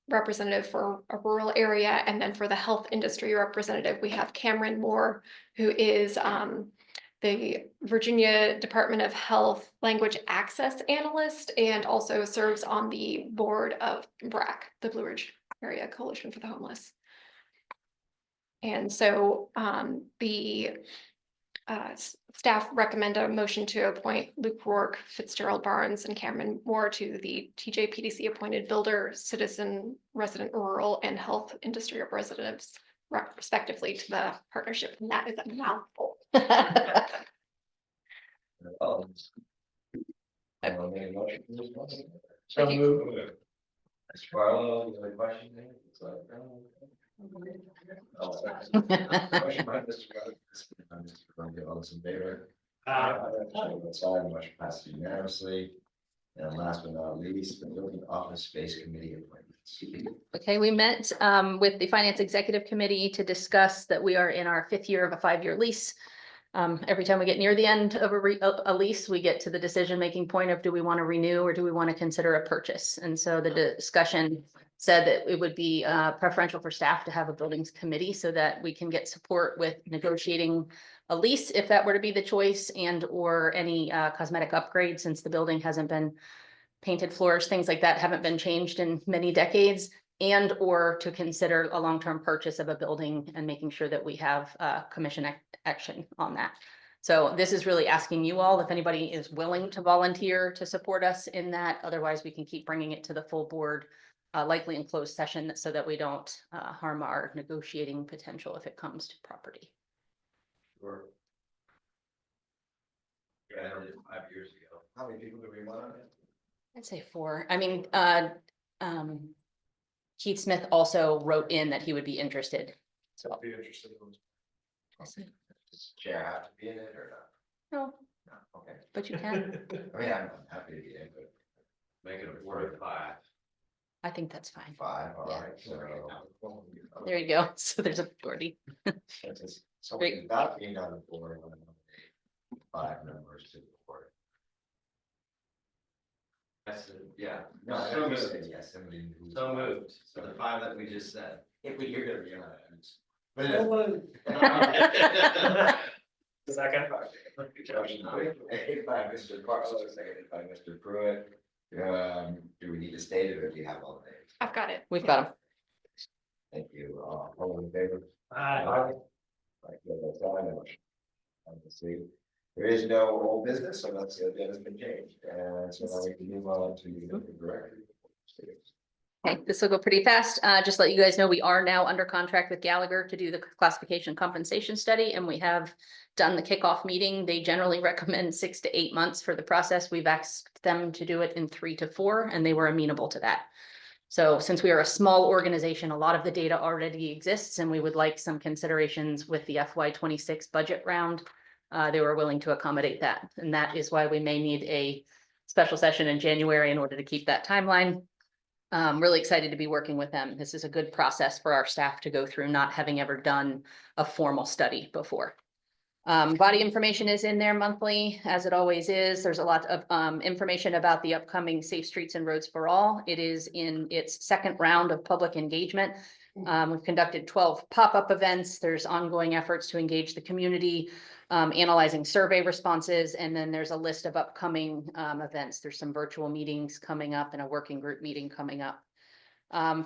representative for a rural area. And then for the health industry representative, we have Cameron Moore, who is the Virginia Department of Health Language Access Analyst, and also serves on the board of BRAC, the Blue Ridge Area Coalition for the Homeless. And so the staff recommend a motion to appoint Luke Rourke, Fitzgerald Barnes, and Cameron Moore to the TJPDC appointed builder, citizen, resident, rural, and health industry representatives, respectively, to the partnership. And that is a mouthful. Oh. I will make a motion for this one. So moved. Mr. Barlow, you have a question? It's like, I'll second. Motion by Mr. Rutherford, second by Mr. Durante. All those in favor? Chair votes aye, motion passes unanimously. And last but not least, the Building Office Space Committee appointments. Okay, we met with the Finance Executive Committee to discuss that we are in our 5th year of a 5-year lease. Every time we get near the end of a lease, we get to the decision-making point of, do we want to renew or do we want to consider a purchase? And so the discussion said that it would be preferential for staff to have a buildings committee so that we can get support with negotiating a lease if that were to be the choice, and or any cosmetic upgrades, since the building hasn't been painted, floors, things like that haven't been changed in many decades, and or to consider a long-term purchase of a building and making sure that we have commission action on that. So this is really asking you all if anybody is willing to volunteer to support us in that. Otherwise, we can keep bringing it to the full board, likely in closed session, so that we don't harm our negotiating potential if it comes to property. Sure. Yeah, I did 5 years ago. How many people do we want on it? I'd say 4. I mean, um, Keith Smith also wrote in that he would be interested. So, I'd be interested in. Does chair have to be in it or no, not? No, okay. but you can. I mean, I'm happy to be in, but Make it a 4 to 5. I think that's fine. 5, all Yeah. right, so. There you go. So there's a majority. So Great. without being on the board, I'm gonna nominate 5 members to the board. Yes, yeah. No, I So don't moved. say yes, I mean. So moved. So the 5 that we just said. If you're gonna be on it. But Second. Made by Mr. Barlow, seconded by Mr. Pruitt. Do we need to state it or do you have all the names? I've got it. We've got him. Thank you. All in favor? Aye. Right, good, that's all I know. Let's see. There is no old business unless the agenda's been changed, and so now we can move on to the director. Okay, this will go pretty fast. Just let you guys know, we are now under contract with Gallagher to do the classification compensation study, and we have done the kickoff meeting. They generally recommend 6 to 8 months for the process. We've asked them to do it in 3 to 4, and they were amenable to that. So since we are a small organization, a lot of the data already exists, and we would like some considerations with the FY26 budget round. They were willing to accommodate that, and that is why we may need a special session in January in order to keep that timeline. Really excited to be working with them. This is a good process for our staff to go through, not having ever done a formal study before. Body information is in there monthly, as it always is. There's a lot of information about the upcoming Safe Streets and Roads for All. It is in its second round of public engagement. We've conducted 12 pop-up events. There's ongoing efforts to engage the community, analyzing survey responses, and then there's a list of upcoming events. There's some virtual meetings coming up and a working group meeting coming up.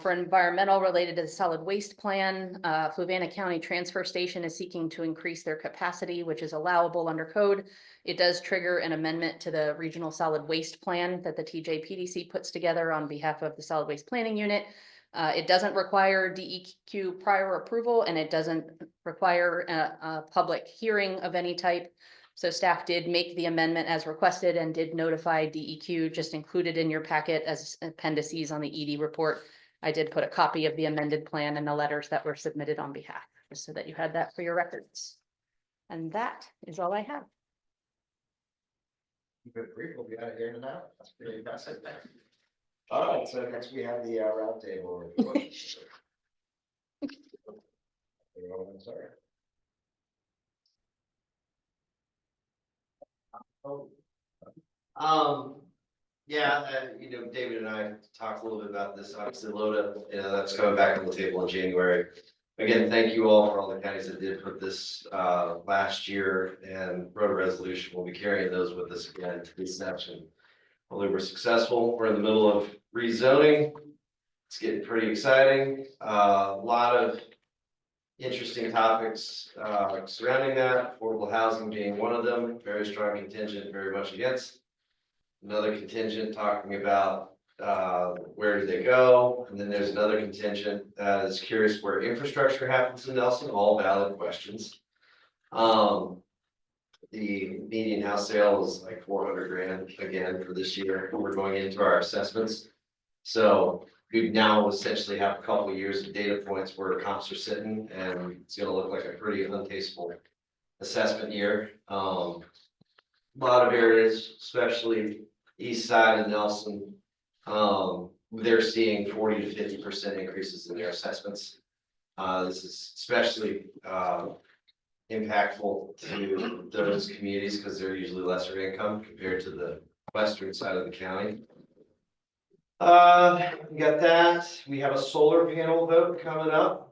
For environmental related to the solid waste plan, Fluvanna County Transfer Station is seeking to increase their capacity, which is allowable under code. It does trigger an amendment to the regional solid waste plan that the TJPDC puts together on behalf of the solid waste planning unit. It doesn't require DEQ prior approval, and it doesn't require a public hearing of any type. So staff did make the amendment as requested and did notify DEQ, just included in your packet as appendices on the ED report. I did put a copy of the amended plan and the letters that were submitted on behalf, just so that you had that for your records. And that is all I have. Keep it brief, we'll be out of here in an hour. That's pretty impressive. All right, so next we have the round table. I'm sorry. Yeah, David and I talked a little bit about this, obviously LODA, that's coming back on the table in January. Again, thank you all for all the counties that did put this, last year, and road resolution, we'll be carrying those with us again to this section. Hopefully we're successful, we're in the middle of rezoning, it's getting pretty exciting, a lot of interesting topics, surrounding that, affordable housing being one of them, very strong contingent, very much against. Another contingent talking about where do they go, and then there's another contingent that is curious where infrastructure happens in Nelson, all valid questions. The median house sale is like 400 grand again for this year, we're going into our assessments. So we now essentially have a couple of years of data points where comps are sitting, and it's gonna look like a pretty untasteful assessment year. A lot of areas, especially east side of Nelson, they're seeing 40 to 50% increases in their assessments. This is especially impactful to those communities because they're usually lesser income compared to the western side of the county. We got that. We have a solar panel vote coming up.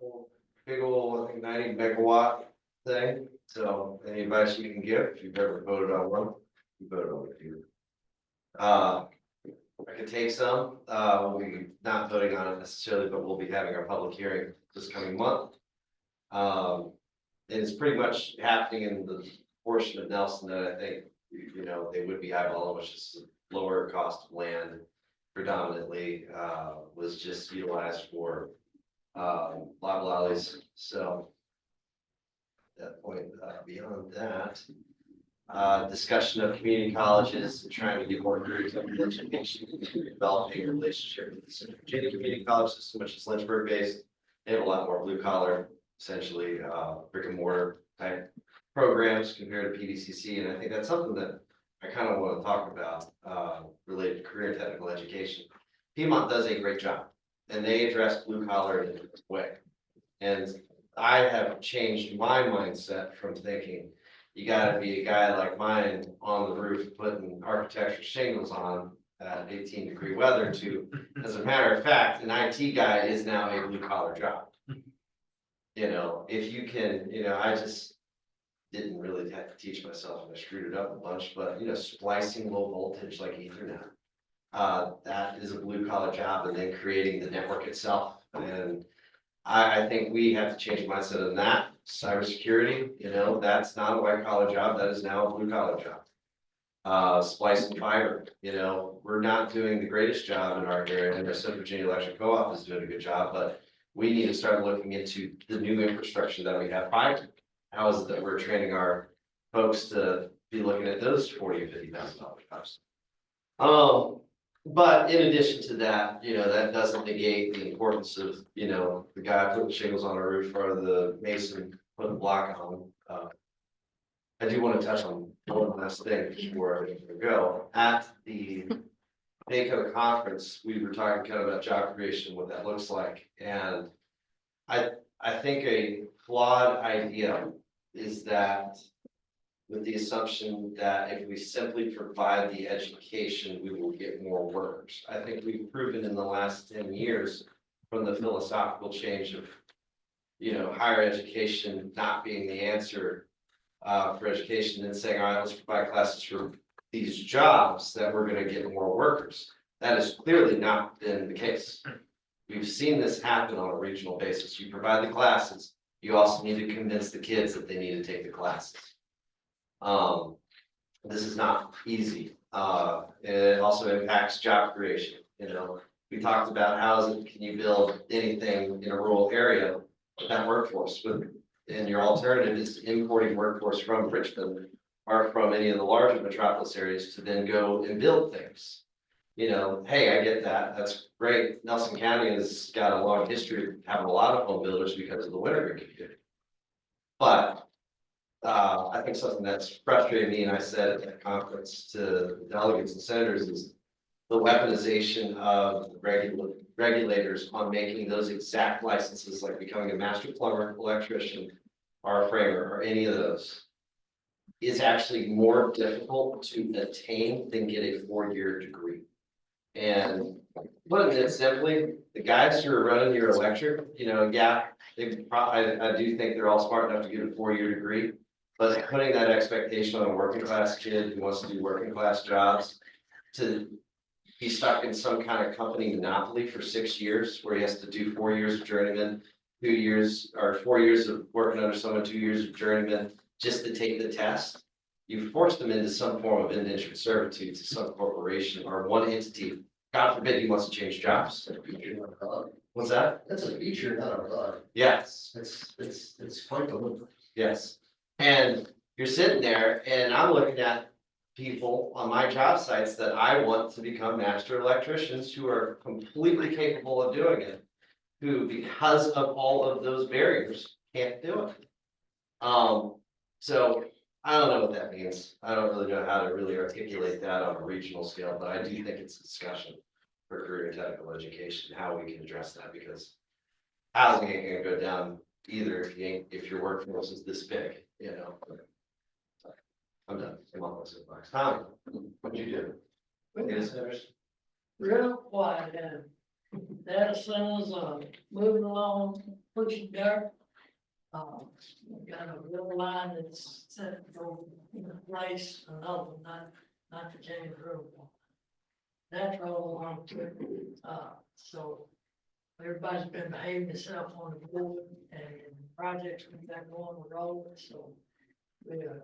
Big old, I think 90 megawatt thing. So any advice you can give, if you've ever voted on one, you voted on a few. I could take some, we're not voting on it necessarily, but we'll be having our public hearing this coming month. And it's pretty much happening in the portion of Nelson that I think, they would be eyeballing, which is lower cost of land predominantly, was just utilized for, localities, so. At that point, beyond that, discussion of community colleges, and trying to get more career technical education, developing a relationship with the Center Virginia Community College System, which is Lynchburg based. They have a lot more blue collar, essentially, brick and mortar type programs compared to PDCC, and I think that's something that I kind of want to talk about, related to career and technical education. Piedmont does a great job, and they address blue collar in a different way. And I have changed my mindset from thinking you gotta be a guy like mine on the roof putting architecture shingles on at 18-degree weather to, as a matter of fact, an IT guy is now a blue collar job. You know, if you can, I just didn't really have to teach myself and I screwed it up a bunch, but splicing low voltage like Ethernet. That is a blue collar job, and then creating the network itself. And I think we have to change the mindset on that. Cybersecurity, that's not a white collar job, that is now a blue collar job. Splicing fiber, we're not doing the greatest job in our area, and our Central Virginia Electric Co-op is doing a good job, but we need to start looking into the new infrastructure that we have. How is it that we're training our folks to be looking at those $40,000 or $50,000 jobs? But in addition to that, that doesn't negate the importance of, the guy putting shingles on a roof or the mason putting a block on. I do want to touch on one last thing before I go. At the NACO conference, we were talking kind of about job creation, what that looks like. And I think a flawed idea is that with the assumption that if we simply provide the education, we will get more workers. I think we've proven in the last 10 years from the philosophical change of, higher education not being the answer for education and saying, all right, let's provide classes for these jobs that we're going to get more workers. That has clearly not been the case. We've seen this happen on a regional basis. You provide the classes, you also need to convince the kids that they need to take the classes. This is not easy. It also impacts job creation. We talked about housing. Can you build anything in a rural area with that workforce? And your alternative is importing workforce from Richmond or from any of the larger metropolis areas to then go and build things. Hey, I get that. That's great. Nelson County has got a long history of having a lot of home builders because of the winter community. But I think something that's frustrated me, and I said at the conference to the delegates and senators, is the weaponization of regulators on making those exact licenses, like becoming a master plumber, electrician, or a framer, or any of those, is actually more difficult to attain than get a 4-year degree. And putting it simply, the guys who are running your electric, I do think they're all smart enough to get a 4-year degree. But putting that expectation on a working class kid who wants to do working class jobs to be stuck in some kind of company monopoly for 6 years, where he has to do 4 years of journeyman, 2 years or 4 years of working under someone, 2 years of journeyman, just to take the test. You force them into some form of indentured servitude to some corporation or one entity. God forbid he wants to change jobs. What's that? That's a feature, not a bug. Yes. It's quite the loop. Yes. And you're sitting there and I'm looking at people on my job sites that I want to become master electricians who are completely capable of doing it, who, because of all of those barriers, can't do it. So I don't know what that means. I don't really know how to really articulate that on a regional scale, but I do think it's a discussion for career and technical education, how we can address that, because housing ain't gonna go down either if your workforce is this big, I'm done. I'm on my soapbox. Tommy, what'd you do? Data centers? Real quiet, data centers are moving along, pushing dirt. We've got a real line that's set to go in place, another one, not the James Road one. That's rolling on too. So everybody's been behaving itself on the board, and projects we've got going, we're rolling, so we're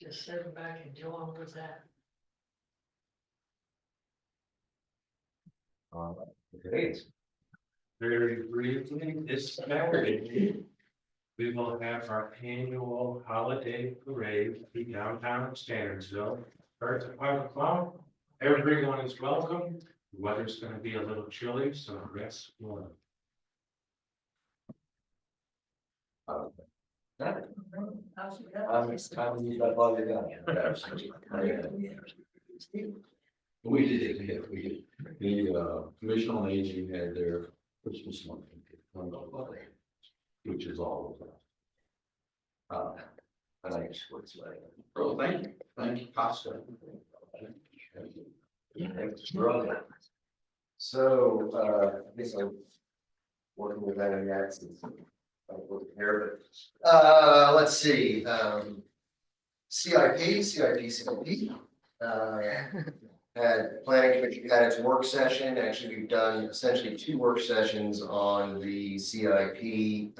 just sitting back and enjoying with that. Great. Very briefly, this Saturday, we will have our annual holiday parade in downtown Standardsville. Starts at 5 o'clock. Everyone is welcome. The weather's gonna be a little chilly, so dress warm. We did, the Commission on Aging had their Christmas luncheon, which is all of that. I like sports. Oh, thank you, Costa. So, I guess I'm working with that in the accents. Here, but, let's see, CIP. Had planning commission had its work session. Actually, we've done essentially 2 work sessions on the CIP.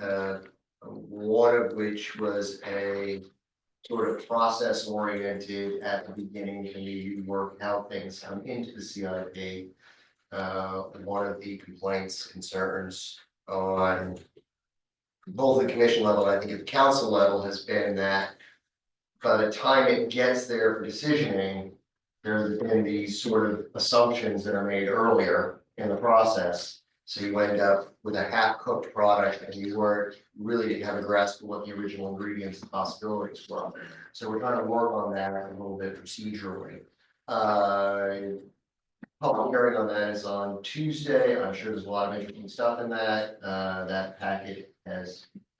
One of which was a sort of process oriented at the beginning, can you work how things come into the CIP. One of the complaints, concerns on both the commission level, and I think at the council level, has been that by the time it gets there for decisioning, there's been these sort of assumptions that are made earlier in the process. So you end up with a half-cooked product and you really didn't have a grasp of what the original ingredients and possibilities were. So we're trying to work on that a little bit procedurally. Public hearing on that is on Tuesday. I'm sure there's a lot of interesting stuff in that. That packet I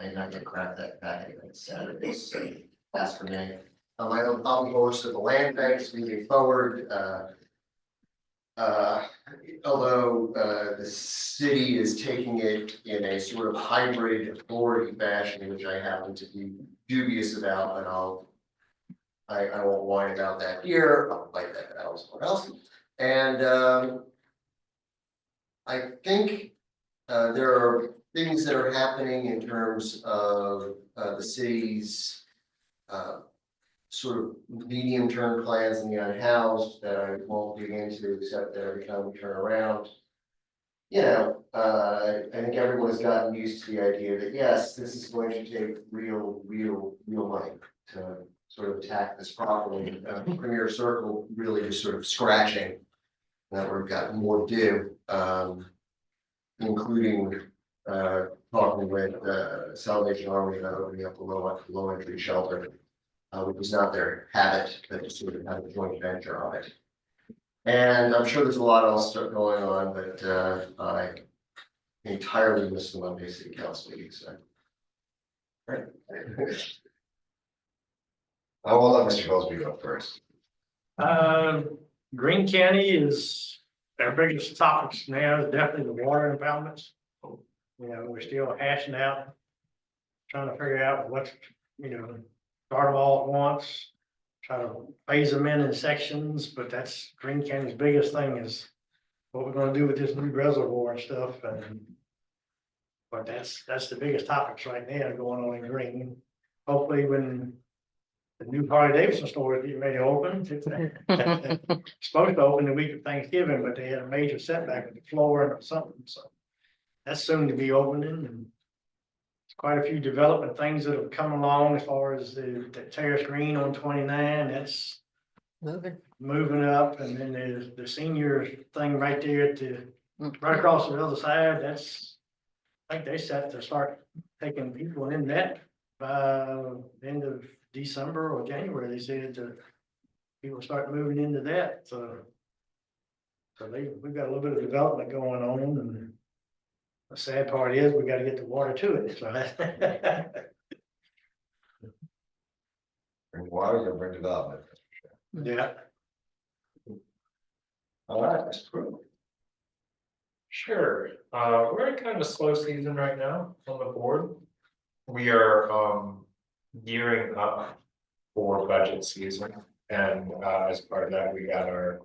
did not get cracked that packet on Saturday, so that's for me. My own course of the land banks moving forward. Although the city is taking it in a sort of hybrid authority fashion, which I happen to be dubious about, but I won't whine about that here. I'll fight that out somewhere else. And I think there are things that are happening in terms of the city's sort of medium-term plans in the unhoused that I won't dig into, except that every time we turn around, I think everyone has gotten used to the idea that yes, this is going to take real money to sort of attack this properly. Premier Circle really just sort of scratching that we've got more to do, including talking with Salvation Army about opening up a low entry shelter. Which is not their habit, but just sort of have a joint venture on it. And I'm sure there's a lot else going on, but I entirely missed the Monday City Council meeting, so. Right. I will let Mr. Goldsby go first. Greene County is our biggest topics now is definitely the water impoundments. We're still hashing out, trying to figure out what's, start them all at once, try to phase them in sections, but that's Greene County's biggest thing is what we're gonna do with this new reservoir and stuff, but that's the biggest topics right now going on in Greene. Hopefully when the new Harley Davidson store is getting ready to open, it's supposed to open the week of Thanksgiving, but they had a major setback with the floor and something, so that's soon to be opening. And quite a few development things that have come along as far as the Terrace Green on 29, that's moving up, and then there's the senior thing right there at right across the other side. That's, I think they set to start taking people in that by the end of December or January. They said people start moving into that, so we've got a little bit of development going on, and the sad part is we got to get the water to it. So Bring water, you'll bring development. yeah. All right, Mr. Pruitt. Sure, we're in kind of a slow season right now on the board. We are gearing up for budget season, and as part of that, we got our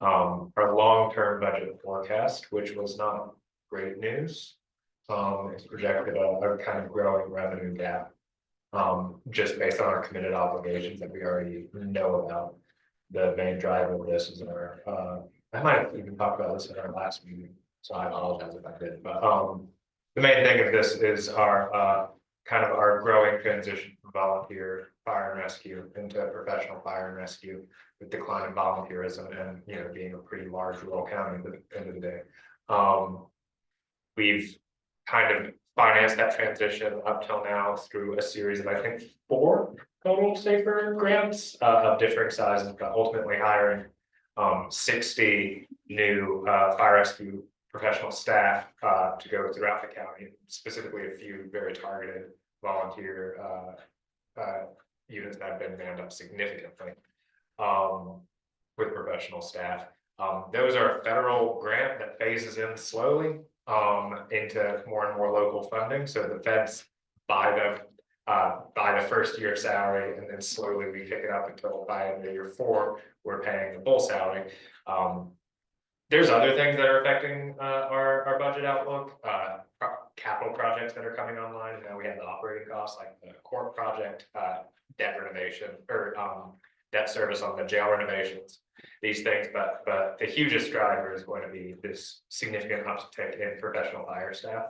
long-term budget forecast, which was not great news. It's projected a kind of growing revenue gap, just based on our committed obligations that we already know about. The main driver of this is our, I might have even talked about this in our last meeting, so I apologize if I did, but the main thing of this is our kind of our growing transition from volunteer fire and rescue into professional fire and rescue with decline in volunteerism and, you know, being a pretty large rural county at the end of the day. We've kind of financed that transition up till now through a series of, I think, 4 total safer grants of differing sizes, but ultimately hiring 60 new fire rescue professional staff to go throughout the county, specifically a few very targeted volunteer units that have been manned up significantly with professional staff. Those are a federal grant that phases in slowly into more and more local funding. So the feds buy the first year salary, and then slowly we pick it up until by the year 4, we're paying the full salary. There's other things that are affecting our budget outlook, capital projects that are coming online. Now we have the operating costs like the court project, debt renovation, or debt service on the jail renovations, these things. But the hugest driver is going to be this significant uptick in professional fire staff.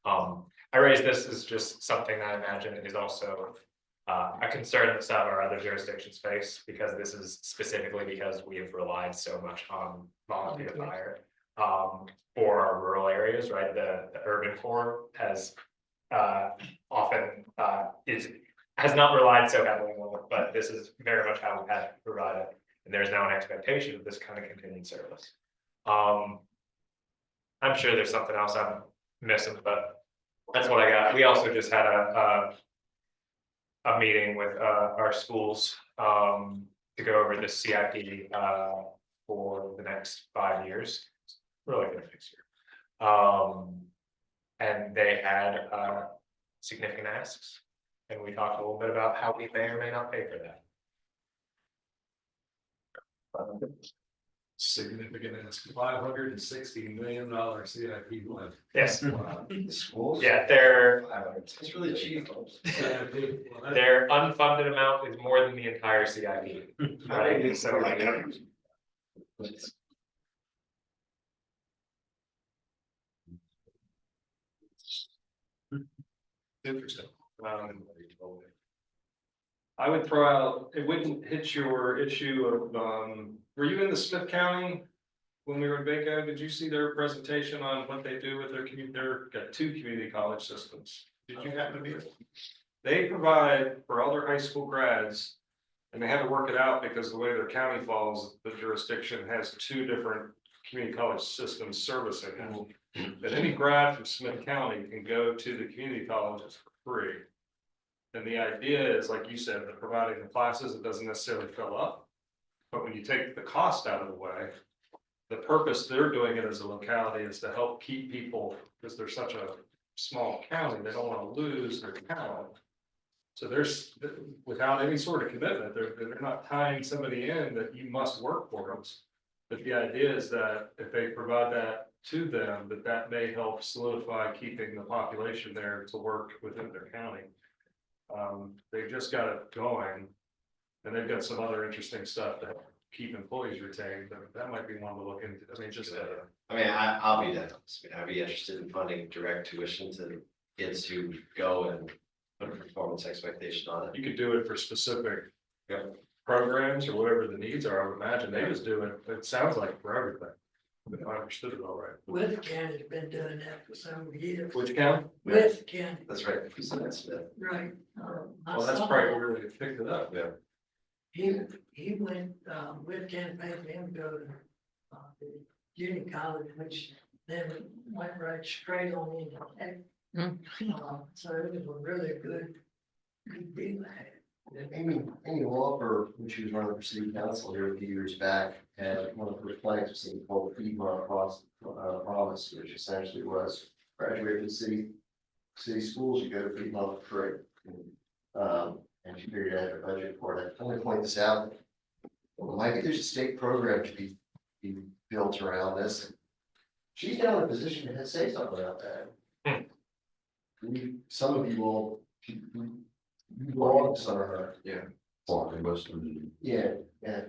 I raise this as just something that I imagine is also a concern that some of our other jurisdictions face, because this is specifically because we have relied so much on volunteer fire for our rural areas, right? The urban core has often has not relied so heavily on it, but this is very much how we have provided, and there's now an expectation of this kind of continued service. I'm sure there's something else I'm missing, but that's what I got. We also just had a meeting with our schools to go over the CIP for the next 5 years, really good next year. And they had significant asks, and we talked a little bit about how we may or may not pay for that. Significant, it's $560 million CIP left. Yes, The schools? yeah, their It's really cheap. their unfunded amount is more than the entire CIP. Right, so like. Interesting. I would throw out, it wouldn't hit your issue of, were you in the Smith County when we were in Baco? Did you see their presentation on what they do with their community? They've got 2 community college systems. Did you happen to be there? They provide for all their high school grads, and they had to work it out because the way their county falls, the jurisdiction has 2 different community college systems servicing it. That any grad from Smith County can go to the community colleges for free. And the idea is, like you said, that providing the classes, it doesn't necessarily fill up. But when you take the cost out of the way, the purpose they're doing it as a locality is to help keep people, because they're such a small county, they don't want to lose their talent. So there's, without any sort of commitment, they're not tying somebody in that you must work for us. But the idea is that if they provide that to them, that may help solidify keeping the population there to work within their county. They've just got it going, and they've got some other interesting stuff to help keep employees retained. That might be one to look into. I mean, just I'll be that. I'd be interested in funding direct tuition to kids who go and put a performance expectation on it. you could do it for specific programs or whatever the needs are. I would imagine they just do it. It sounds like for everything. If I understood it all right. With County's been doing that for several years. Which county? With County, That's right. Smith. right. My Well, that's son, probably where they picked it up. Yeah. He went, with County paid for him to go to, the junior college, which then went right straight on into tech. So it was a really good deal. Amy Walker, when she was running for city council here a few years back, had one of her plans was something called the Piedmont Promise, which essentially was graduate from city schools, you go to Piedmont for free. And she figured out a budget for it. I only point this out. Well, maybe there's a state program to be built around this. She's now in a position to say something about that. Some of you all, some of her. Yeah. Yeah.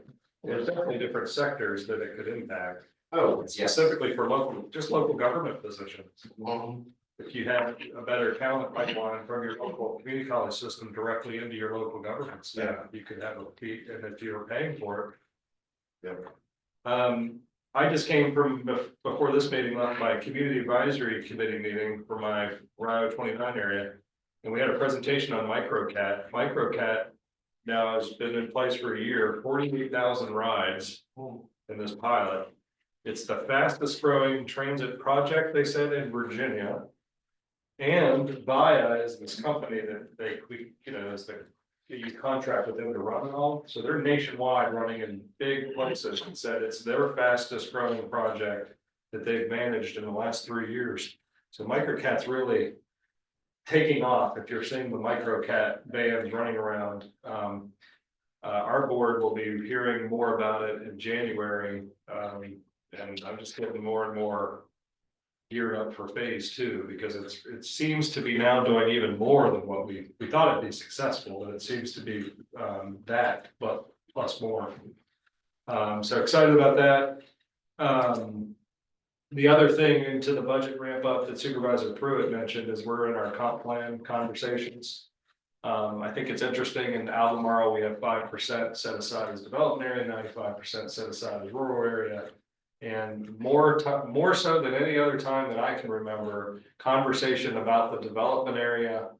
There's definitely different sectors that it could impact. Oh, yes. Specifically for local government positions. if you have a better talent pipeline from your local community college system directly into your local government staff, you could have a peak, and if you're paying for it. I just came from before this meeting, left my community advisory committee meeting for my Route 29 area. And we had a presentation on microcat. Microcat now has been in place for a year, 48,000 rides in this pilot. It's the fastest growing transit project, they said, in Virginia. And Via is this company that is you contract with them to run it all. So they're nationwide, running in big places, and said it's their fastest growing project that they've managed in the last 3 years. So microcat's really taking off. If you're seeing the microcat vans running around, our board will be hearing more about it in January. And I'm just getting more and more geared up for phase 2, because it seems to be now doing even more than what we thought it'd be successful, but it seems to be that, but plus more. So excited about that. The other thing into the budget ramp up that Supervisor Pruitt mentioned is we're in our comp plan conversations. I think it's interesting, in Albemarle, we have 5% set aside as development area, 95% set aside as rural area. And more so than any other time that I can remember, conversation about the development area,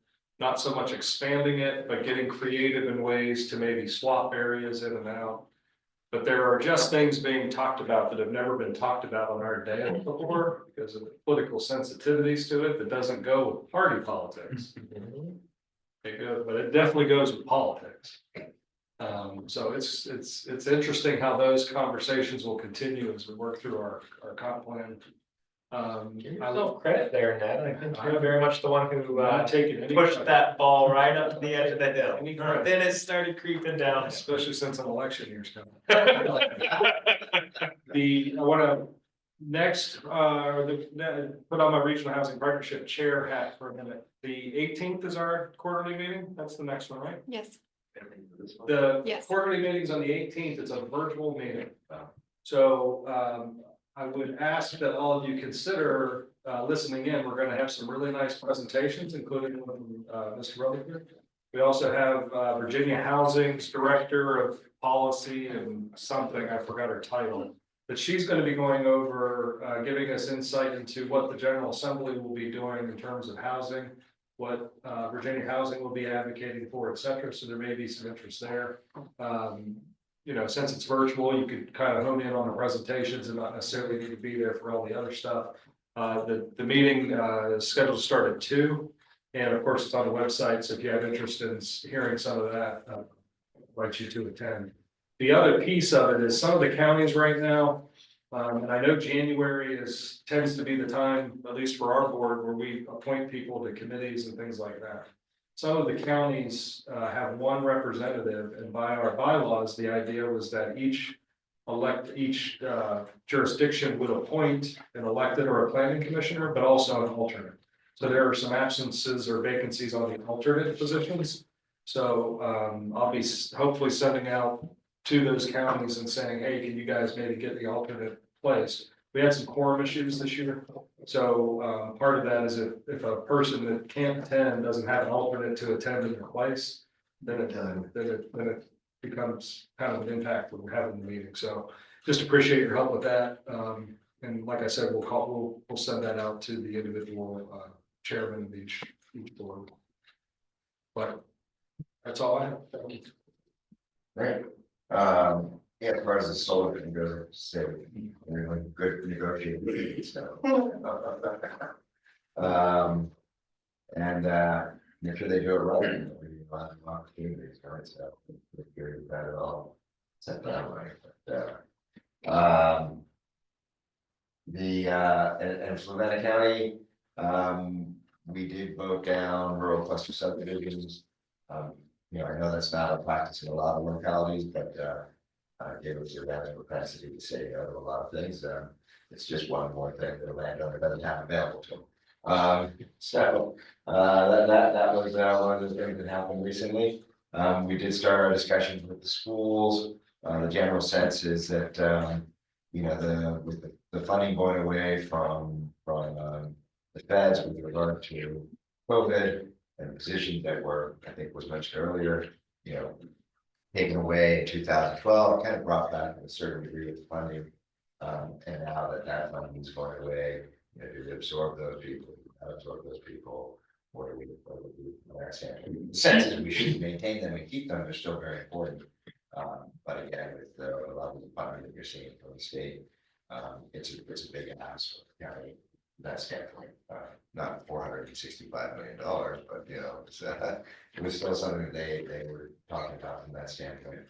not so much expanding it, but getting creative in ways to maybe swap areas in and out. But there are just things being talked about that have never been talked about on our day before, because of the political sensitivities to it that doesn't go with party politics. But it definitely goes with politics. So it's interesting how those conversations will continue as we work through our comp plan. Give yourself credit there, Ned. I think you're very much the one who Not taking any pushed credit. that ball right up to the edge of the hill. Any credit. Then it started creeping down. Especially since an election year's coming. I wanna next, put on my regional housing partnership chair hat for a minute. The 18th is our quarterly meeting. That's the next one, right? Yes. The Yes. quarterly meeting's on the 18th. It's a virtual meeting. So I would ask that all of you consider listening in. We're gonna have some really nice presentations, including one from Mr. Rutherford. We also have Virginia Housing's Director of Policy and something, I forgot her title. But she's gonna be going over, giving us insight into what the General Assembly will be doing in terms of housing, what Virginia Housing will be advocating for, et cetera. So there may be some interest there. Since it's virtual, you could kind of hone in on the presentations and not necessarily need to be there for all the other stuff. The meeting is scheduled to start at 2. And of course, it's on the website. So if you have interest in hearing some of that, I invite you to attend. The other piece of it is some of the counties right now, and I know January tends to be the time, at least for our board, where we appoint people to committees and things like that. Some of the counties have one representative, and by our bylaws, the idea was that each jurisdiction would appoint an elected or a planning commissioner, but also an alternate. So there are some absences or vacancies on the alternate positions. So I'll be hopefully sending out to those counties and saying, hey, can you guys maybe get the alternate place? We had some quorum issues this year. So part of that is if a person that can't attend doesn't have an alternate to attend in their place, then it becomes kind of an impact when we're having the meeting. So just appreciate your help with that. And like I said, we'll send that out to the individual chairman of each board. But that's all I have. Right. As far as the solar can go, say, good negotiating. So. And make sure they do it right. A lot of opportunities, right? So if you're that at all, set that right. But and Fluvanna County, we did vote down rural cluster subdivisions. I know that's not a practice in a lot of localities, but gave us the capacity to say no to a lot of things. It's just one more thing that a landowner doesn't have available to them. So that was one of the things that happened recently. We did start our discussions with the schools. The general sense is that with the funding going away from the feds with regard to COVID and positions that were, I think was mentioned earlier, you know, taken away in 2012, kind of brought back to a certain degree of funding. And now that that funding is going away, you know, do we absorb those people, not absorb those people? What do we do from that standpoint? The sense is we should maintain them and keep them, they're still very important. But again, with the level of funding that you're seeing from the state, it's a big ask for the county. From that standpoint, not $465 million, but you know, it was still something that they were talking about from that standpoint.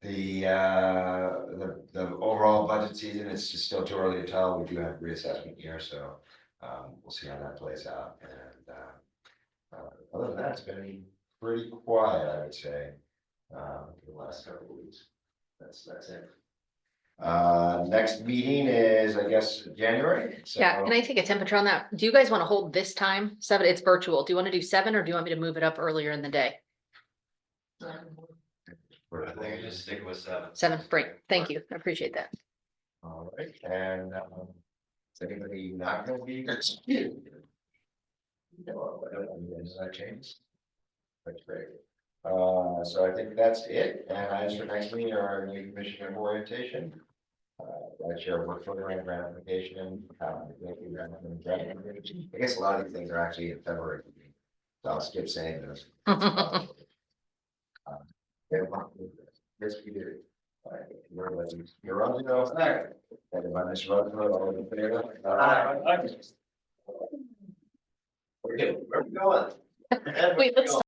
The overall budget season, it's just still too early to tell. We do have a reassessment year, so we'll see how that plays out. And other than that, it's been pretty quiet, I would say, for the last couple of weeks. That's it. Next meeting is, I guess, January. So Yeah, can I take a temperature on that? Do you guys want to hold this time? 7, it's virtual. Do you want to do 7 or do you want me to move it up earlier in the day? I think I just stick with 7. 7, great. Thank you. I appreciate that. All right, and is anybody not going to be? No, does that change? That's great. So I think that's it, and as for next meeting, our new commission member orientation. I share work program grant application, I guess a lot of these things are actually in February. So I'll skip saying this. Yes, we do. You're on the go. And by Mr. Rutherford, all in favor? Where are we going? Wait, let's